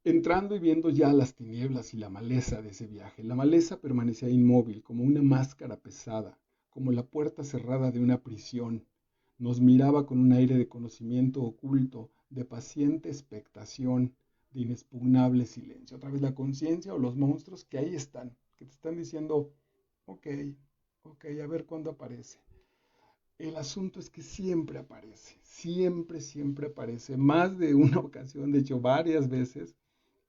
Entrando y viendo ya las tinieblas y la maleza de ese viaje, la maleza permanecía inmóvil, como una máscara pesada, como la puerta cerrada de una prisión. Nos miraba con un aire de conocimiento oculto, de paciente expectación, de inexpugnable silencio. Otra vez la conciencia o los monstruos que ahí están, que te están diciendo, ok, ok, a ver cuándo aparece. El asunto es que siempre aparece, siempre, siempre aparece. Más de una ocasión, de hecho varias veces,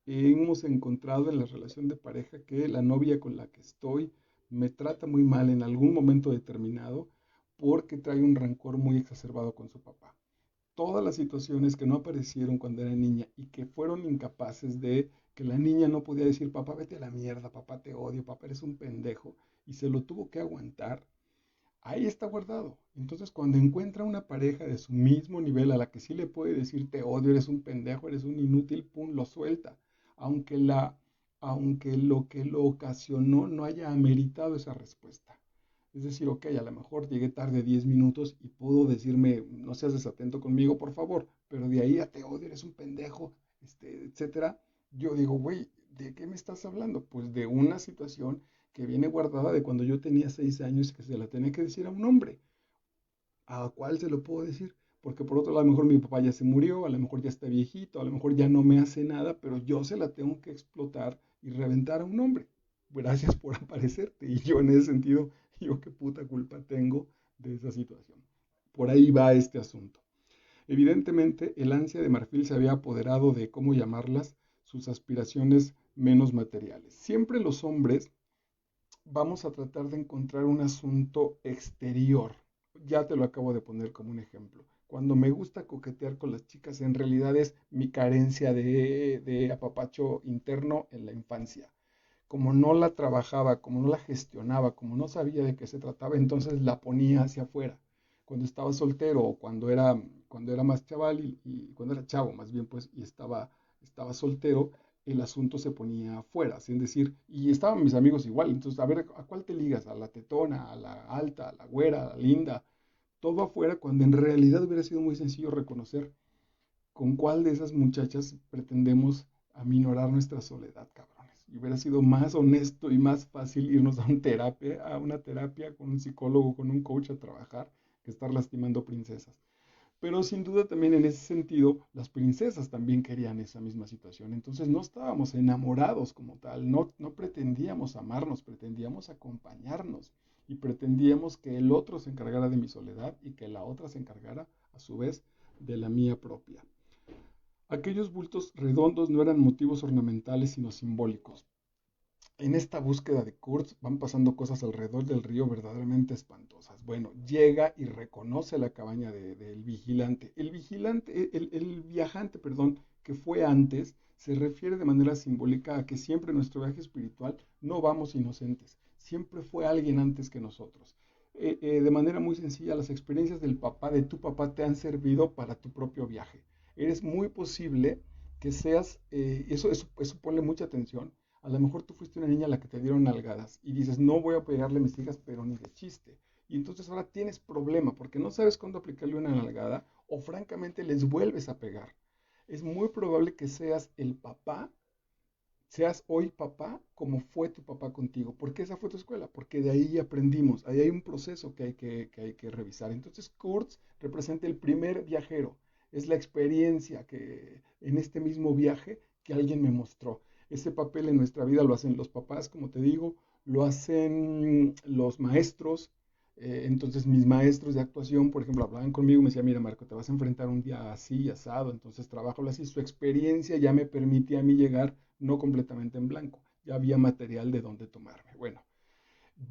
hemos encontrado en la relación de pareja que la novia con la que estoy me trata muy mal en algún momento determinado porque trae un rencor muy exacerbado con su papá. Todas las situaciones que no aparecieron cuando era niña y que fueron incapaces de que la niña no podía decir, papá, vete a la mierda, papá, te odio, papá, eres un pendejo, y se lo tuvo que aguantar, ahí está guardado. Entonces, cuando encuentra una pareja de su mismo nivel a la que sí le puede decir te odio, eres un pendejo, eres un inútil, pum, lo suelta. Aunque, aunque lo que lo ocasionó no haya ameritado esa respuesta. Es decir, ok, a lo mejor llegué tarde 10 minutos y pudo decirme, no seas desatento conmigo, por favor, pero de ahí a te odio, eres un pendejo, etcétera. Yo digo, güey, ¿de qué me estás hablando? Pues de una situación que viene guardada de cuando yo tenía 6 años que se la tenía que decir a un hombre. ¿A cuál se lo puedo decir? Porque por otro lado, a lo mejor mi papá ya se murió, a lo mejor ya está viejito, a lo mejor ya no me hace nada, pero yo se la tengo que explotar y reventar a un hombre. Gracias por aparecerte. Y yo en ese sentido, yo qué puta culpa tengo de esa situación. Por ahí va este asunto. Evidentemente, el ansia de marfil se había apoderado de, ¿cómo llamarlas?, sus aspiraciones menos materiales. Siempre los hombres vamos a tratar de encontrar un asunto exterior. Ya te lo acabo de poner como un ejemplo. Cuando me gusta coquetear con las chicas, en realidad es mi carencia de apapacho interno en la infancia. Como no la trabajaba, como no la gestionaba, como no sabía de qué se trataba, entonces la ponía hacia afuera. Cuando estaba soltero o cuando era más chaval y cuando era chavo más bien pues y estaba soltero, el asunto se ponía afuera, es decir, y estaban mis amigos igual, entonces a ver, ¿a cuál te ligas? ¿A la tetona, a la alta, a la güera, a la linda? Todo afuera cuando en realidad hubiera sido muy sencillo reconocer con cuál de esas muchachas pretendemos aminorar nuestra soledad, cabrones. Y hubiera sido más honesto y más fácil irnos a una terapia con un psicólogo, con un coach a trabajar, que estar lastimando princesas. Pero sin duda también en ese sentido, las princesas también querían esa misma situación. Entonces no estábamos enamorados como tal, no pretendíamos amarnos, pretendíamos acompañarnos y pretendíamos que el otro se encargara de mi soledad y que la otra se encargara a su vez de la mía propia. Aquellos bultos redondos no eran motivos ornamentales sino simbólicos. En esta búsqueda de Kurtz van pasando cosas alrededor del río verdaderamente espantosas. Bueno, llega y reconoce la cabaña del vigilante. El viajante, perdón, que fue antes, se refiere de manera simbólica a que siempre en nuestro viaje espiritual no vamos inocentes. Siempre fue alguien antes que nosotros. De manera muy sencilla, las experiencias del papá, de tu papá, te han servido para tu propio viaje. Eres muy posible que seas, eso ponle mucha atención, a lo mejor tú fuiste una niña a la que te dieron nalgadas y dices, no voy a pegarle a mis hijas, pero ni de chiste. Y entonces ahora tienes problema porque no sabes cuándo aplicarle una nalgada o francamente les vuelves a pegar. Es muy probable que seas hoy papá como fue tu papá contigo. ¿Por qué esa fue tu escuela? Porque de ahí aprendimos. Ahí hay un proceso que hay que revisar. Entonces, Kurtz representa el primer viajero. Es la experiencia que en este mismo viaje que alguien me mostró. Ese papel en nuestra vida lo hacen los papás, como te digo, lo hacen los maestros. Entonces mis maestros de actuación, por ejemplo, hablaban conmigo y me decían, mira Marco, te vas a enfrentar un día así, asado, entonces trabajo así. Su experiencia ya me permitía a mí llegar no completamente en blanco, ya había material de dónde tomarme. Bueno,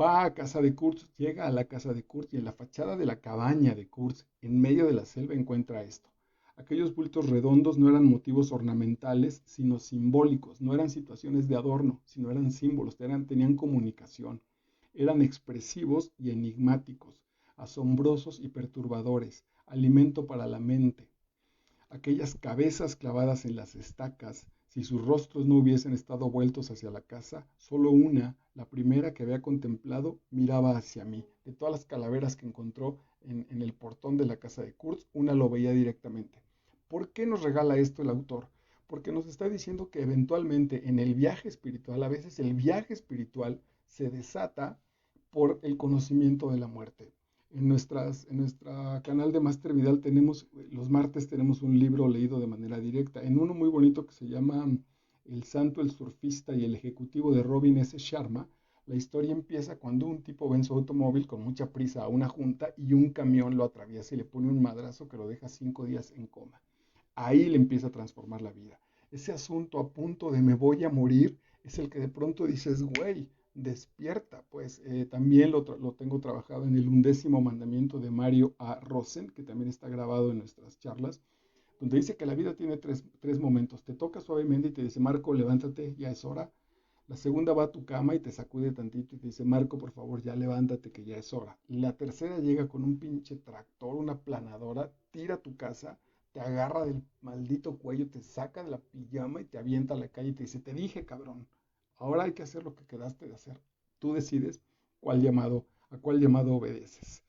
va a casa de Kurtz, llega a la casa de Kurtz y en la fachada de la cabaña de Kurtz, en medio de la selva, encuentra esto. Aquellos bultos redondos no eran motivos ornamentales, sino simbólicos, no eran situaciones de adorno, sino eran símbolos, tenían comunicación, eran expresivos y enigmáticos, asombrosos y perturbadores, alimento para la mente. Aquellas cabezas clavadas en las estacas, si sus rostros no hubiesen estado vueltos hacia la casa, solo una, la primera que había contemplado, miraba hacia mí. De todas las calaveras que encontró en el portón de la casa de Kurtz, una lo veía directamente. ¿Por qué nos regala esto el autor? Porque nos está diciendo que eventualmente en el viaje espiritual, a veces el viaje espiritual se desata por el conocimiento de la muerte. En nuestra canal de Master Vidal los martes tenemos un libro leído de manera directa, en uno muy bonito que se llama El Santo, el Surfista y el Ejecutivo de Robin S. Sharma. La historia empieza cuando un tipo va en su automóvil con mucha prisa a una junta y un camión lo atraviesa y le pone un madrazo que lo deja 5 días en coma. Ahí le empieza a transformar la vida. Ese asunto a punto de me voy a morir es el que de pronto dices, güey, despierta. Pues también lo tengo trabajado en el 11º mandamiento de Mario A. Rosen, que también está grabado en nuestras charlas, donde dice que la vida tiene tres momentos. Te toca suavemente y te dice, Marco, levántate, ya es hora. La segunda va a tu cama y te sacude tantito y te dice, Marco, por favor, ya levántate que ya es hora. La tercera llega con un pinche tractor, una planadora, tira tu casa, te agarra del maldito cuello, te saca de la pijama y te avienta a la calle y te dice, te dije, cabrón, ahora hay que hacer lo que quedaste de hacer. Tú decides a cuál llamado obedeces.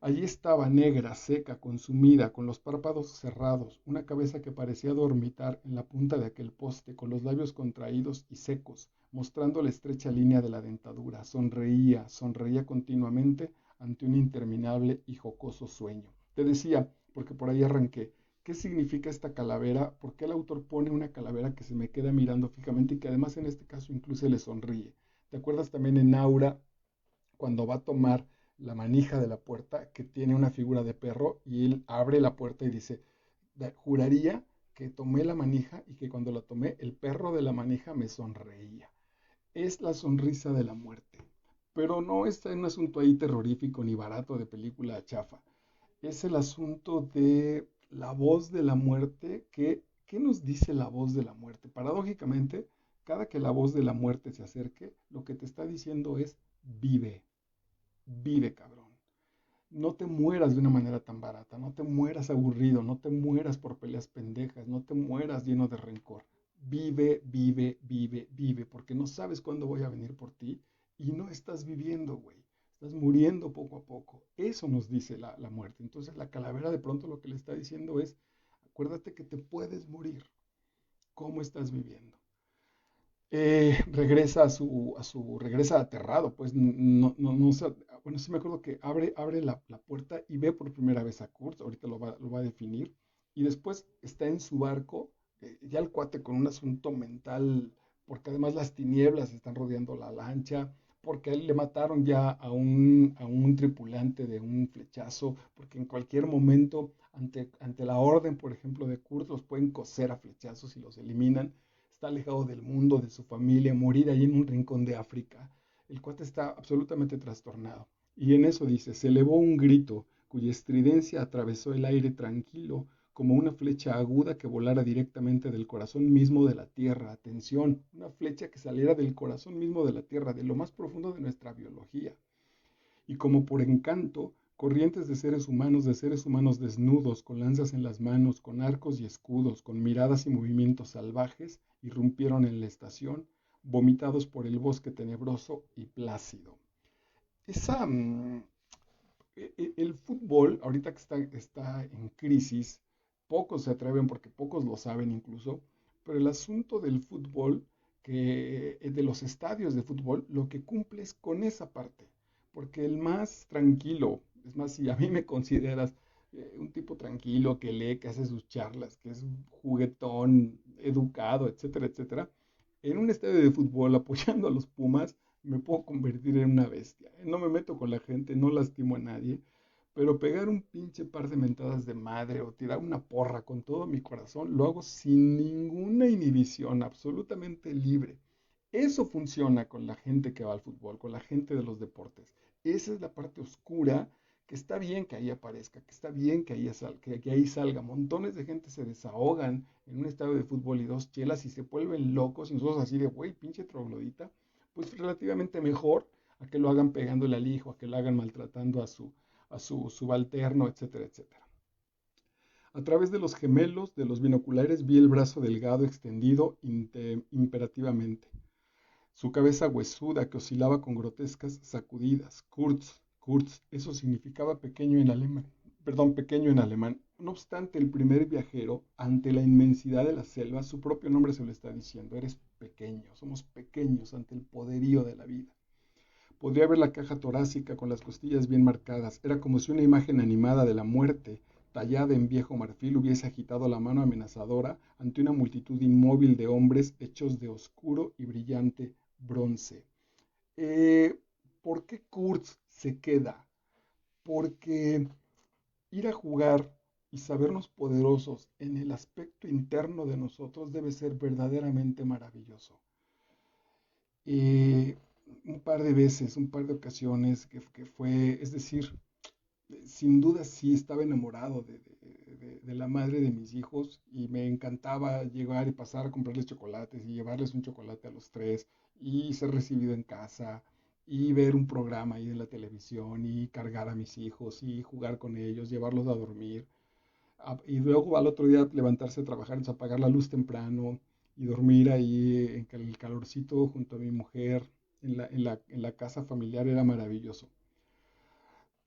Allí estaba negra, seca, consumida, con los párpados cerrados, una cabeza que parecía dormitar en la punta de aquel poste, con los labios contraídos y secos, mostrando la estrecha línea de la dentadura. Sonreía, sonreía continuamente ante un interminable y jocoso sueño. Te decía, porque por ahí arranqué, ¿qué significa esta calavera? ¿Por qué el autor pone una calavera que se me queda mirando fijamente y que además en este caso incluso le sonríe? ¿Te acuerdas también en Aura cuando va a tomar la manija de la puerta que tiene una figura de perro y él abre la puerta y dice, juraría que tomé la manija y que cuando la tomé el perro de la manija me sonreía? Es la sonrisa de la muerte. Pero no está en un asunto ahí terrorífico ni barato de película chafa. Es el asunto de la voz de la muerte. ¿Qué nos dice la voz de la muerte? Paradójicamente, cada que la voz de la muerte se acerque, lo que te está diciendo es vive. Vive, cabrón. No te mueras de una manera tan barata, no te mueras aburrido, no te mueras por peleas pendejas, no te mueras lleno de rencor. Vive, vive, vive, vive, porque no sabes cuándo voy a venir por ti y no estás viviendo, güey. Estás muriendo poco a poco. Eso nos dice la muerte. Entonces la calavera de pronto lo que le está diciendo es, acuérdate que te puedes morir. ¿Cómo estás viviendo? Regresa aterrado, pues no bueno, sí me acuerdo que abre la puerta y ve por primera vez a Kurt, ahorita lo va a definir, y después está en su barco, ya el cuate con un asunto mental, porque además las tinieblas están rodeando la lancha, porque a él le mataron ya a un tripulante de un flechazo, porque en cualquier momento, ante la orden, por ejemplo, de Kurt, los pueden coser a flechazos y los eliminan. Está alejado del mundo, de su familia, morir ahí en un rincón de África. El cuate está absolutamente trastornado. Y en eso dice, se elevó un grito cuya estridencia atravesó el aire tranquilo como una flecha aguda que volara directamente del corazón mismo de la tierra. Atención, una flecha que saliera del corazón mismo de la tierra, de lo más profundo de nuestra biología. Y como por encanto, corrientes de seres humanos desnudos, con lanzas en las manos, con arcos y escudos, con miradas y movimientos salvajes, irrumpieron en la estación, vomitados por el bosque tenebroso y plácido. Esa, el fútbol, ahorita que está en crisis, pocos se atreven porque pocos lo saben incluso, pero el asunto del fútbol, de los estadios de fútbol, lo que cumple es con esa parte, porque el más tranquilo, es más, si a mí me consideras un tipo tranquilo, que lee, que hace sus charlas, que es juguetón, educado, etcétera, etcétera, en un estadio de fútbol apoyando a los Pumas, me puedo convertir en una bestia. No me meto con la gente, no lastimo a nadie, pero pegar un pinche par de mentadas de madre o tirar una porra con todo mi corazón, lo hago sin ninguna inhibición, absolutamente libre. Eso funciona con la gente que va al fútbol, con la gente de los deportes. Esa es la parte oscura que está bien que ahí aparezca, que está bien que ahí salga. Montones de gente se desahogan en un estadio de fútbol y dos chelas y se vuelven locos y nosotros así de, güey, pinche troglodita, pues relativamente mejor a que lo hagan pegándole al hijo, a que lo hagan maltratando a su subalterno, etcétera, etcétera. A través de los gemelos de los binoculares vi el brazo delgado extendido imperativamente, su cabeza huesuda que oscilaba con grotescas sacudidas. Kurz, Kurz, eso significaba pequeño en alemán. Perdón, pequeño en alemán. No obstante, el primer viajero, ante la inmensidad de la selva, su propio nombre se lo está diciendo, eres pequeño, somos pequeños ante el poderío de la vida. Podría ver la caja torácica con las costillas bien marcadas. Era como si una imagen animada de la muerte, tallada en viejo marfil, hubiese agitado la mano amenazadora ante una multitud inmóvil de hombres hechos de oscuro y brillante bronce. Eh, ¿Por qué Kurtz se queda? Porque ir a jugar y sabernos poderosos en el aspecto interno de nosotros debe ser verdaderamente maravilloso. Eh, un par de veces, un par de ocasiones que fue, es decir, sin duda sí estaba enamorado de la madre de mis hijos y me encantaba llegar y pasar a comprarles chocolates y llevarles un chocolate a los tres y ser recibido en casa y ver un programa ahí en la televisión y cargar a mis hijos y jugar con ellos, llevarlos a dormir y luego al otro día levantarse a trabajar, o sea, apagar la luz temprano y dormir ahí en el calorcito junto a mi mujer en la casa familiar era maravilloso.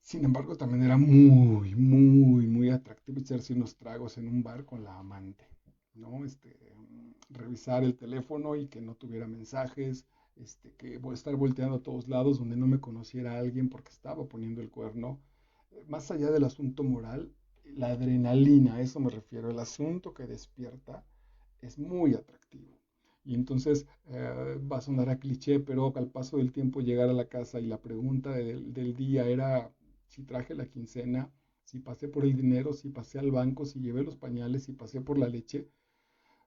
Sin embargo, también era muy, muy, muy atractivo echarse unos tragos en un bar con la amante, ¿no? Revisar el teléfono y que no tuviera mensajes, que estar volteando a todos lados donde no me conociera alguien porque estaba poniendo el cuerno. Más allá del asunto moral, la adrenalina, a eso me refiero, el asunto que despierta es muy atractivo. Y entonces va a sonar a cliché, pero al paso del tiempo llegar a la casa y la pregunta del día era si traje la quincena, si pasé por el dinero, si pasé al banco, si llevé los pañales, si pasé por la leche,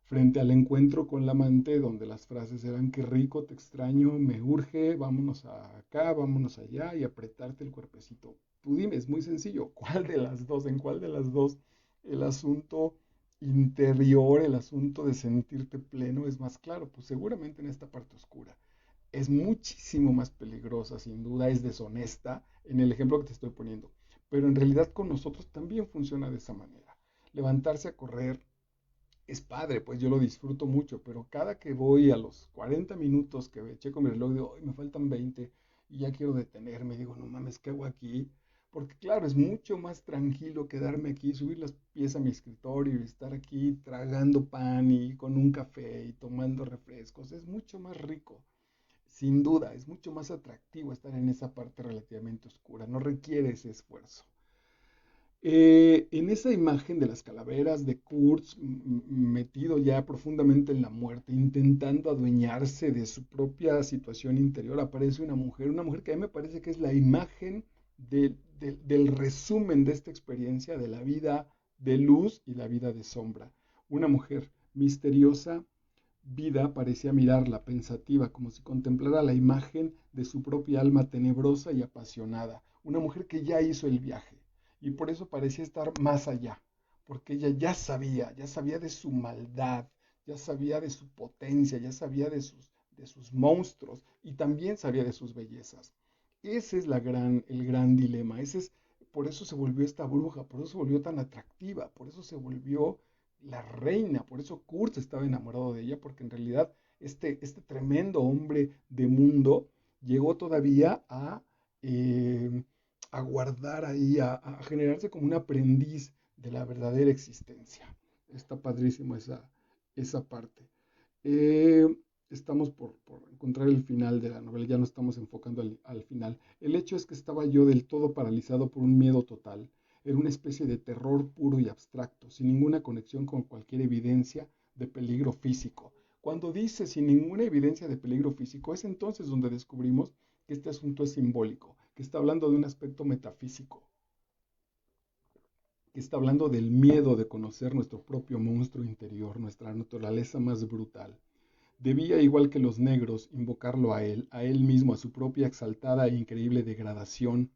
frente al encuentro con la amante donde las frases eran qué rico, te extraño, me urge, vámonos acá, vámonos allá y apretarte el cuerpecito. Tú dime, es muy sencillo, ¿cuál de las dos, en cuál de las dos el asunto interior, el asunto de sentirte pleno es más claro? Pues seguramente en esta parte oscura. Es muchísimo más peligrosa, sin duda, es deshonesta en el ejemplo que te estoy poniendo. Pero en realidad con nosotros también funciona de esa manera. Levantarse a correr, es padre, pues yo lo disfruto mucho, pero cada que voy a los 40 minutos que checo mi reloj, digo, "Ay, me faltan 20 y ya quiero detenerme, digo, no mames, ¿qué hago aquí? Porque claro, es mucho más tranquilo quedarme aquí, subir las pies a mi escritorio y estar aquí tragando pan y con un café y tomando refrescos, es mucho más rico. Sin duda, es mucho más atractivo estar en esa parte relativamente oscura, no requiere ese esfuerzo. En esa imagen de las calaveras de Kurtz, metido ya profundamente en la muerte, intentando adueñarse de su propia situación interior, aparece una mujer que a mí me parece que es la imagen del resumen de esta experiencia de la vida de luz y la vida de sombra. Una mujer misteriosa, vida parecía mirarla, pensativa, como si contemplara la imagen de su propia alma tenebrosa y apasionada. Una mujer que ya hizo el viaje y por eso parecía estar más allá, porque ella ya sabía de su maldad, ya sabía de su potencia, ya sabía de sus monstruos y también sabía de sus bellezas. Ese es el gran dilema, por eso se volvió esta bruja, por eso se volvió tan atractiva, por eso se volvió la reina, por eso Kurt estaba enamorado de ella, porque en realidad este tremendo hombre de mundo llegó todavía eh, a guardar ahí, a generarse como un aprendiz de la verdadera existencia. Está padrísimo esa parte. Eh, Estamos por encontrar el final de la novela, ya no estamos enfocando al final. El hecho es que estaba yo del todo paralizado por un miedo total. Era una especie de terror puro y abstracto, sin ninguna conexión con cualquier evidencia de peligro físico. Cuando dice sin ninguna evidencia de peligro físico, es entonces donde descubrimos que este asunto es simbólico, que está hablando de un aspecto metafísico, que está hablando del miedo de conocer nuestro propio monstruo interior, nuestra naturaleza más brutal. Debía, igual que los negros, invocarlo a él mismo, a su propia exaltada e increíble degradación.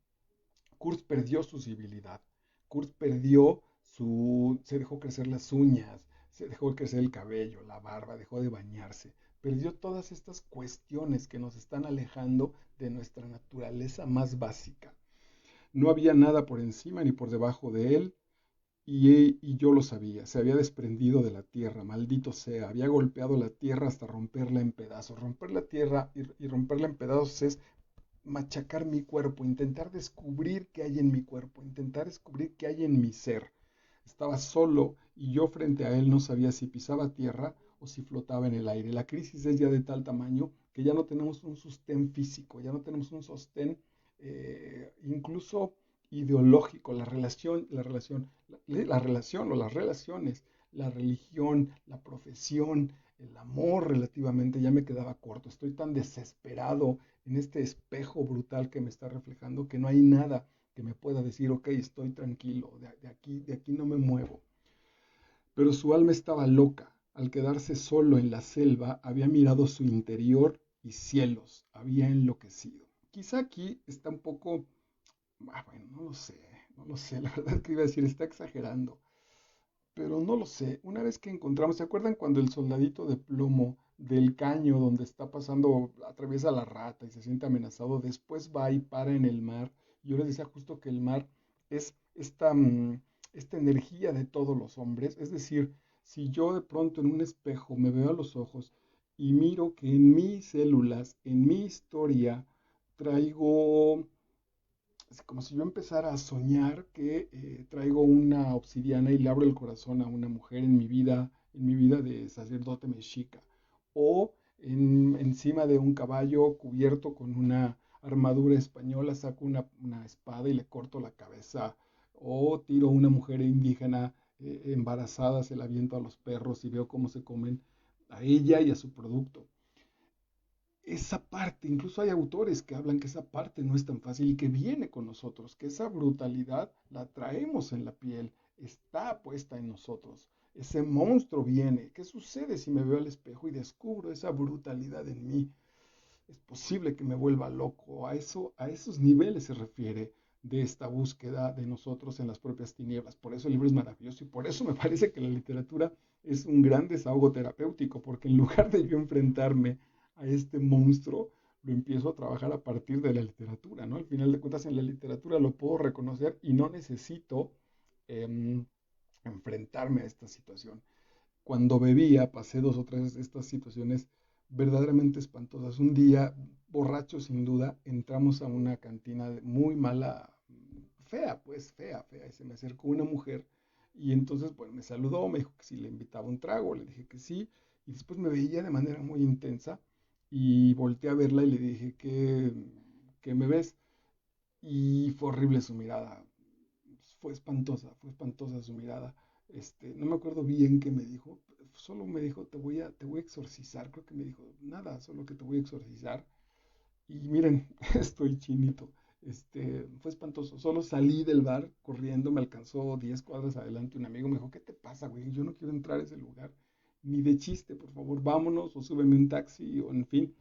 Kurtz perdió su civilidad. Kurtz perdió se dejó crecer las uñas, se dejó crecer el cabello, la barba, dejó de bañarse. Perdió todas estas cuestiones que nos están alejando de nuestra naturaleza más básica. No había nada por encima ni por debajo de él, y yo lo sabía, se había desprendido de la tierra, maldito sea, había golpeado la tierra hasta romperla en pedazos. Romper la tierra y romperla en pedazos es machacar mi cuerpo, intentar descubrir qué hay en mi cuerpo, intentar descubrir qué hay en mi ser. Estaba solo y yo frente a él no sabía si pisaba tierra o si flotaba en el aire. La crisis es ya de tal tamaño que ya no tenemos un sostén físico, ya no tenemos un sostén incluso ideológico, la relación o las relaciones, la religión, la profesión, el amor relativamente ya me quedaba corto. Estoy tan desesperado en este espejo brutal que me está reflejando que no hay nada que me pueda decir, ok, estoy tranquilo, de aquí no me muevo. Pero su alma estaba loca. Al quedarse solo en la selva, había mirado su interior y cielos, había enloquecido. Quizá aquí está un poco, bueno, no lo sé, la verdad que iba a decir, está exagerando, pero no lo sé. Una vez que encontramos, ¿se acuerdan cuando el soldadito de plomo del caño donde está pasando, atraviesa la rata y se siente amenazado, después va y para en el mar? Yo les decía justo que el mar es esta energía de todos los hombres. Es decir, si yo de pronto en un espejo me veo a los ojos y miro que en mis células, en mi historia, traigo es como si yo empezara a soñar que traigo una obsidiana y le abro el corazón a una mujer en mi vida de sacerdote mexica, o encima de un caballo cubierto con una armadura española saco una espada y le corto la cabeza, o tiro a una mujer indígena embarazada, se la aviento a los perros y veo cómo se comen a ella y a su producto. Esa parte, incluso hay autores que hablan que esa parte no es tan fácil y que viene con nosotros, que esa brutalidad la traemos en la piel, está puesta en nosotros. Ese monstruo viene. ¿Qué sucede si me veo al espejo y descubro esa brutalidad en mí? Es posible que me vuelva loco. A esos niveles se refiere de esta búsqueda de nosotros en las propias tinieblas. Por eso el libro es maravilloso y por eso me parece que la literatura es un gran desahogo terapéutico, porque en lugar de yo enfrentarme a este monstruo, lo empiezo a trabajar a partir de la literatura, ¿no? Al final de cuentas, en la literatura lo puedo reconocer y no necesito eh, enfrentarme a esta situación. Cuando bebía, pasé dos o tres de estas situaciones verdaderamente espantosas. Un día, borracho sin duda, entramos a una cantina muy mala, fea, pues fea, y se me acercó una mujer y entonces, bueno, me saludó, me dijo que si le invitaba un trago, le dije que sí, y después me veía de manera muy intensa y volteé a verla y le dije que me ves, y fue horrible su mirada, fue espantosa su mirada. No me acuerdo bien qué me dijo, solo me dijo, te voy a exorcizar, creo que me dijo, nada, solo que te voy a exorcizar. Y miren, estoy chinito. Fue espantoso. Solo salí del bar corriendo, me alcanzó 10 cuadras adelante un amigo, me dijo, ¿qué te pasa, güey? Yo no quiero entrar a ese lugar. Ni de chiste, por favor, vámonos o súbeme un taxi o en fin.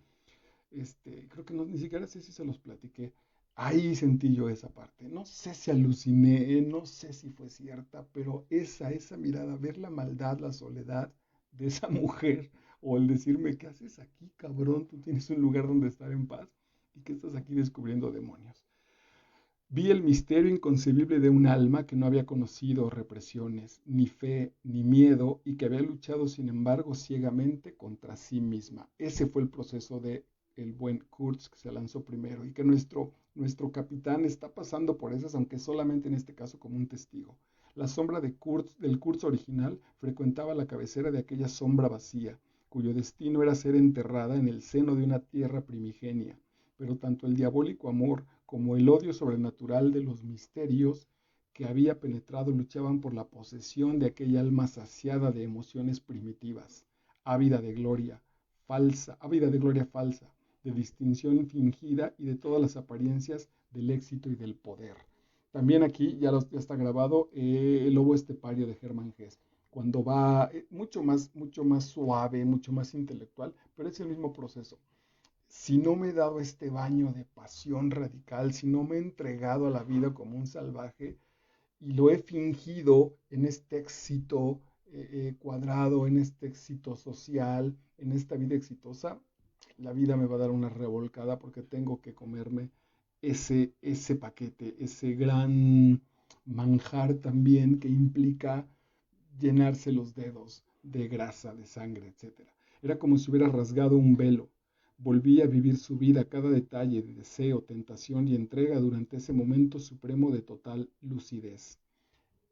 Creo que no, ni siquiera sé si se los platiqué. Ahí sentí yo esa parte. No sé si aluciné, no sé si fue cierta, pero esa mirada, ver la maldad, la soledad de esa mujer, o el decirme, ¿qué haces aquí, cabrón? Tú tienes un lugar donde estar en paz y que estás aquí descubriendo demonios. Vi el misterio inconcebible de un alma que no había conocido represiones, ni fe, ni miedo, y que había luchado, sin embargo, ciegamente contra sí misma. Ese fue el proceso de el buen Kurtz, que se lanzó primero, y que nuestro capitán está pasando por esas, aunque solamente en este caso como un testigo. La sombra del Kurtz original frecuentaba la cabecera de aquella sombra vacía, cuyo destino era ser enterrada en el seno de una tierra primigenia. Pero tanto el diabólico amor como el odio sobrenatural de los misterios que había penetrado luchaban por la posesión de aquella alma saciada de emociones primitivas, ávida de gloria falsa, de distinción fingida y de todas las apariencias del éxito y del poder. También aquí ya está grabado El lobo estepario de Hermann Hesse, cuando va mucho más suave, mucho más intelectual, pero es el mismo proceso. Si no me he dado este baño de pasión radical, si no me he entregado a la vida como un salvaje y lo he fingido en este éxito cuadrado, en este éxito social, en esta vida exitosa, la vida me va a dar una revolcada porque tengo que comerme ese paquete, ese gran manjar también que implica llenarse los dedos de grasa, de sangre, etcétera. Era como si hubiera rasgado un velo. Volvía a vivir su vida, cada detalle de deseo, tentación y entrega durante ese momento supremo de total lucidez.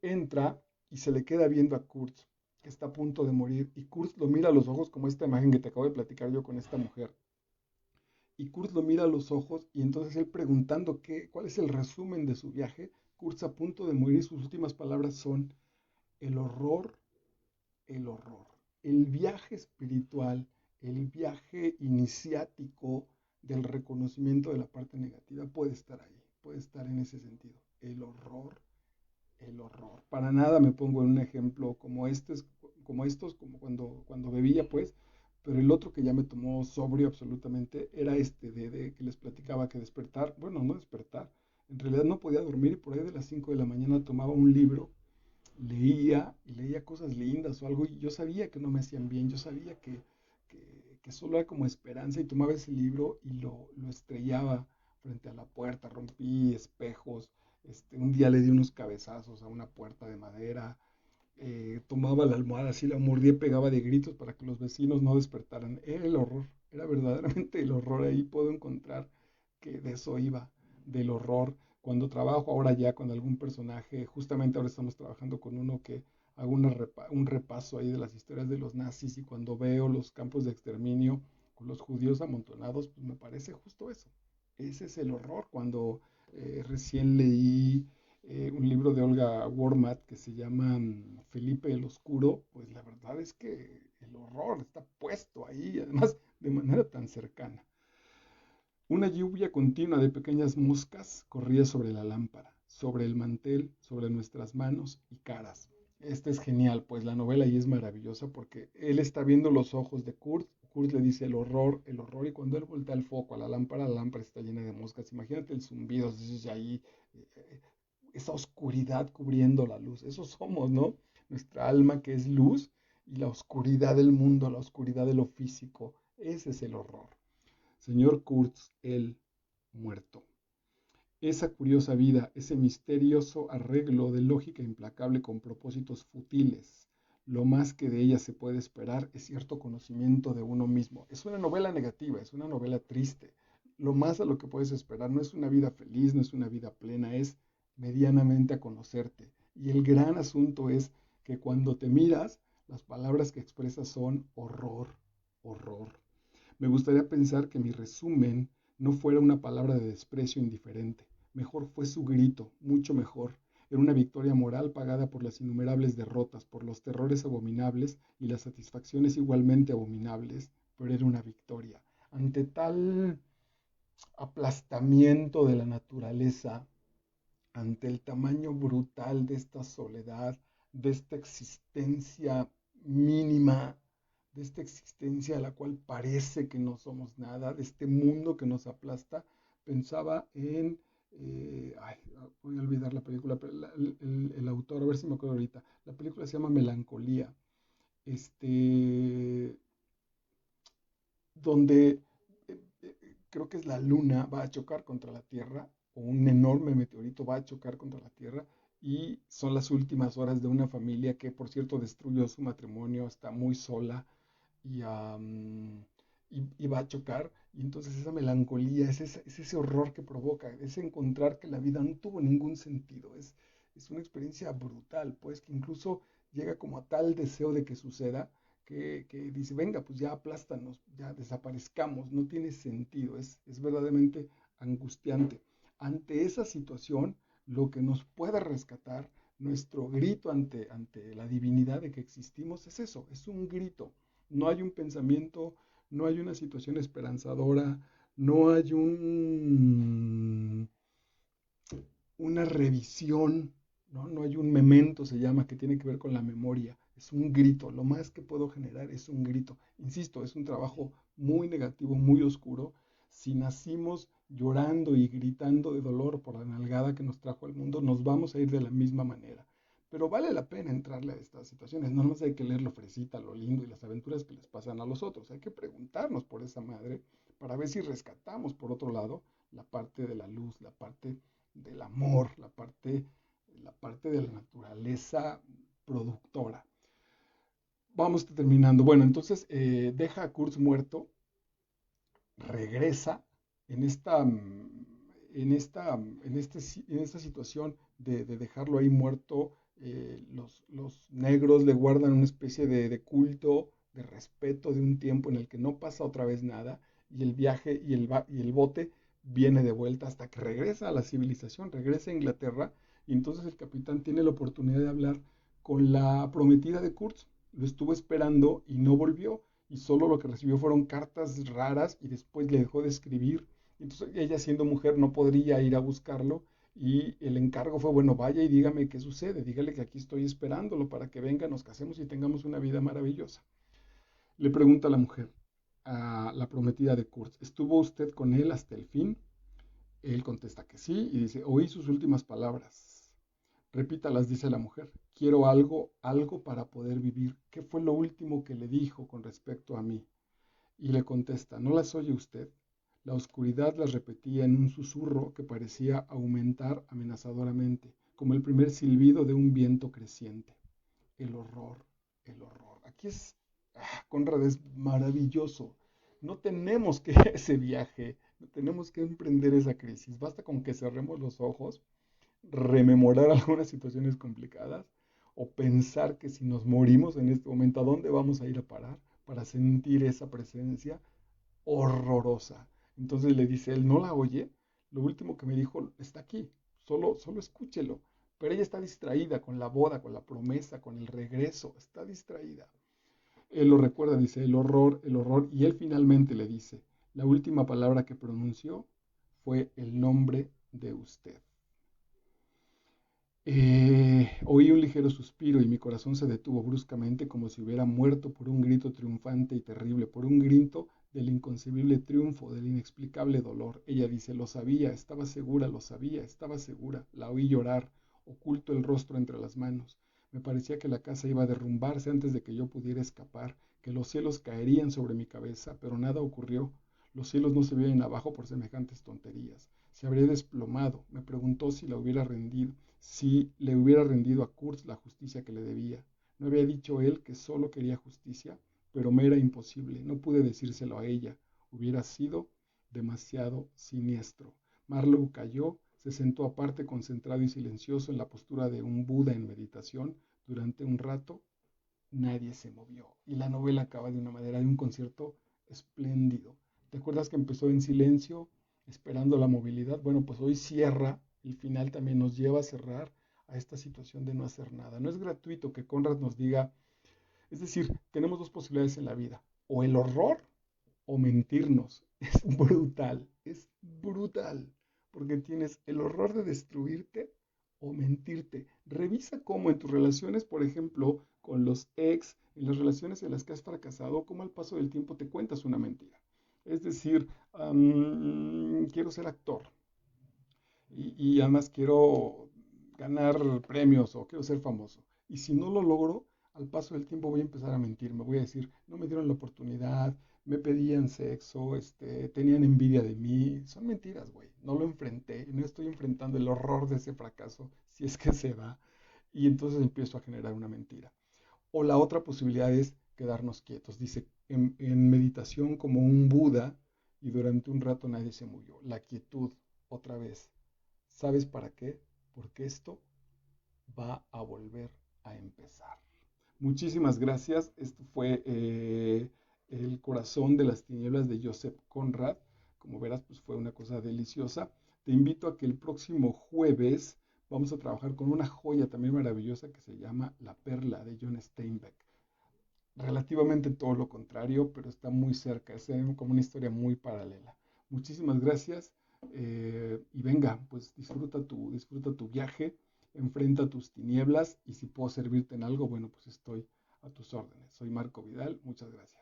Entra y se le queda viendo a Kurtz, que está a punto de morir, y Kurtz lo mira a los ojos como esta imagen que te acabo de platicar yo con esta mujer. Y Kurtz lo mira a los ojos y entonces él preguntando cuál es el resumen de su viaje, Kurtz a punto de morir, sus últimas palabras son el horror, el horror. El viaje espiritual, el viaje iniciático del reconocimiento de la parte negativa puede estar ahí, puede estar en ese sentido. El horror, el horror. Para nada me pongo en un ejemplo como estos, como cuando bebía, pues, pero el otro que ya me tomó sobrio absolutamente era este de que les platicaba que despertar, bueno, no despertar, en realidad no podía dormir y por ahí de las 5 de la mañana tomaba un libro, leía y leía cosas lindas o algo y yo sabía que no me hacían bien, yo sabía que solo era como esperanza y tomaba ese libro y lo estrellaba frente a la puerta, rompí espejos, un día le di unos cabezazos a una puerta de madera, tomaba la almohada así, la mordía y pegaba de gritos para que los vecinos no despertaran. Era el horror, era verdaderamente el horror. Ahí puedo encontrar que de eso iba, del horror. Cuando trabajo ahora ya con algún personaje, justamente ahora estamos trabajando con uno que hago un repaso ahí de las historias de los nazis y cuando veo los campos de exterminio con los judíos amontonados, pues me parece justo eso. Ese es el horror. Cuando recién leí un libro de Olga Wormat que se llama Felipe el Oscuro, pues la verdad es que el horror está puesto ahí, además de manera tan cercana. Una lluvia continua de pequeñas moscas corría sobre la lámpara, sobre el mantel, sobre nuestras manos y caras. Este es genial, pues la novela ahí es maravillosa porque él está viendo los ojos de Kurt. Kurt le dice el horror, y cuando él voltea el foco a la lámpara está llena de moscas. Imagínate el zumbido, dices ahí, esa oscuridad cubriendo la luz. Eso somos, ¿no? Nuestra alma que es luz y la oscuridad del mundo, la oscuridad de lo físico. Ese es el horror. Señor Kurtz, el muerto. Esa curiosa vida, ese misterioso arreglo de lógica implacable con propósitos futiles. Lo más que de ella se puede esperar es cierto conocimiento de uno mismo. Es una novela negativa, es una novela triste. Lo más a lo que puedes esperar no es una vida feliz, no es una vida plena, es medianamente a conocerte. Y el gran asunto es que cuando te miras, las palabras que expresas son horror, horror. Me gustaría pensar que mi resumen no fuera una palabra de desprecio indiferente. Mejor fue su grito, mucho mejor. Era una victoria moral pagada por las innumerables derrotas, por los terrores abominables y las satisfacciones igualmente abominables, pero era una victoria. Ante tal aplastamiento de la naturaleza, ante el tamaño brutal de esta soledad, de esta existencia mínima, de esta existencia a la cual parece que no somos nada, de este mundo que nos aplasta, pensaba en, ay, voy a olvidar la película, pero el autor, a ver si me acuerdo ahorita, la película se llama Melancolía, este, donde creo que es la luna, va a chocar contra la Tierra, o un enorme meteorito va a chocar contra la Tierra, y son las últimas horas de una familia que, por cierto, destruyó su matrimonio, está muy sola, y, y va a chocar, y entonces esa melancolía, es ese horror que provoca, es encontrar que la vida no tuvo ningún sentido, es una experiencia brutal, pues que incluso llega como a tal deseo de que suceda, que dice, venga, pues ya aplástanos, ya desaparezcamos, no tiene sentido, es verdaderamente angustiante. Ante esa situación, lo que nos puede rescatar, nuestro grito ante la divinidad de que existimos, es eso, es un grito. No hay un pensamiento, no hay una situación esperanzadora, no hay una revisión, ¿no? No hay un memento, se llama, que tiene que ver con la memoria. Es un grito, lo más que puedo generar es un grito. Insisto, es un trabajo muy negativo, muy oscuro. Si nacimos llorando y gritando de dolor por la nalgada que nos trajo al mundo, nos vamos a ir de la misma manera. Pero vale la pena entrarle a estas situaciones. No nos hay que leer lo fresita, lo lindo y las aventuras que les pasan a los otros. Hay que preguntarnos por esa madre para ver si rescatamos, por otro lado, la parte de la luz, la parte del amor, la parte de la naturaleza productora. Vamos terminando. Bueno, entonces deja a Kurtz muerto, regresa en esta situación de dejarlo ahí muerto. Los negros le guardan una especie de culto, de respeto de un tiempo en el que no pasa otra vez nada y el viaje y el bote viene de vuelta hasta que regresa a la civilización, regresa a Inglaterra y entonces el capitán tiene la oportunidad de hablar con la prometida de Kurtz. Lo estuvo esperando y no volvió y solo lo que recibió fueron cartas raras y después le dejó de escribir. Entonces ella siendo mujer no podría ir a buscarlo y el encargo fue, bueno, vaya y dígame qué sucede, dígale que aquí estoy esperándolo para que venga, nos casemos y tengamos una vida maravillosa. Le pregunta a la mujer, a la prometida de Kurtz, ¿estuvo usted con él hasta el fin? Él contesta que sí y dice, oí sus últimas palabras. Repítalas, dice la mujer. Quiero algo, algo para poder vivir. ¿Qué fue lo último que le dijo con respecto a mí? Y le contesta, ¿no las oye usted? La oscuridad las repetía en un susurro que parecía aumentar amenazadoramente, como el primer silbido de un viento creciente. El horror, el horror. Aquí Conrad es maravilloso. No tenemos que ir a ese viaje, no tenemos que emprender esa crisis. Basta con que cerremos los ojos, rememorar algunas situaciones complicadas o pensar que si nos morimos en este momento, ¿a dónde vamos a ir a parar para sentir esa presencia horrorosa? Entonces le dice él, ¿no la oye? Lo último que me dijo está aquí, solo escúchelo. Pero ella está distraída con la boda, con la promesa, con el regreso, está distraída. Él lo recuerda, dice, el horror, y él finalmente le dice, la última palabra que pronunció fue el nombre de usted. Oí un ligero suspiro y mi corazón se detuvo bruscamente como si hubiera muerto por un grito triunfante y terrible, por un grito del inconcebible triunfo, del inexplicable dolor. Ella dice, lo sabía, estaba segura, lo sabía, estaba segura. La oí llorar, oculto el rostro entre las manos. Me parecía que la casa iba a derrumbarse antes de que yo pudiera escapar, que los cielos caerían sobre mi cabeza, pero nada ocurrió. Los cielos no se vienen abajo por semejantes tonterías. Se habría desplomado. Me preguntó si le hubiera rendido a Kurtz la justicia que le debía. No había dicho él que solo quería justicia, pero me era imposible. No pude decírselo a ella. Hubiera sido demasiado siniestro. Marlowe cayó, se sentó aparte concentrado y silencioso en la postura de un Buda en meditación. Durante un rato nadie se movió. Y la novela acaba de una manera, de un concierto espléndido. ¿Te acuerdas que empezó en silencio, esperando la movilidad? Bueno, pues hoy cierra, el final también nos lleva a cerrar a esta situación de no hacer nada. No es gratuito que Conrad nos diga, es decir, tenemos dos posibilidades en la vida, o el horror o mentirnos. Es brutal, porque tienes el horror de destruirte o mentirte. Revisa cómo en tus relaciones, por ejemplo, con los ex, en las relaciones en las que has fracasado, cómo al paso del tiempo te cuentas una mentira. Es decir, quiero ser actor y además quiero ganar premios o quiero ser famoso. Y si no lo logro, al paso del tiempo voy a empezar a mentir. Me voy a decir, no me dieron la oportunidad, me pedían sexo, tenían envidia de mí. Son mentiras, güey. No lo enfrenté, no estoy enfrentando el horror de ese fracaso, si es que se da. Y entonces empiezo a generar una mentira. O la otra posibilidad es quedarnos quietos. Dice, en meditación como un Buda y durante un rato nadie se movió. La quietud, otra vez. ¿Sabes para qué? Porque esto va a volver a empezar. Muchísimas gracias. Esto fue El corazón de las tinieblas de Joseph Conrad. Como verás, pues fue una cosa deliciosa. Te invito a que el próximo jueves vamos a trabajar con una joya también maravillosa que se llama La Perla de John Steinbeck. Relativamente todo lo contrario, pero está muy cerca, es como una historia muy paralela. Muchísimas gracias y venga, pues disfruta tu viaje, enfrenta tus tinieblas y si puedo servirte en algo, bueno, pues estoy a tus órdenes. Soy Marco Vidal, muchas gracias.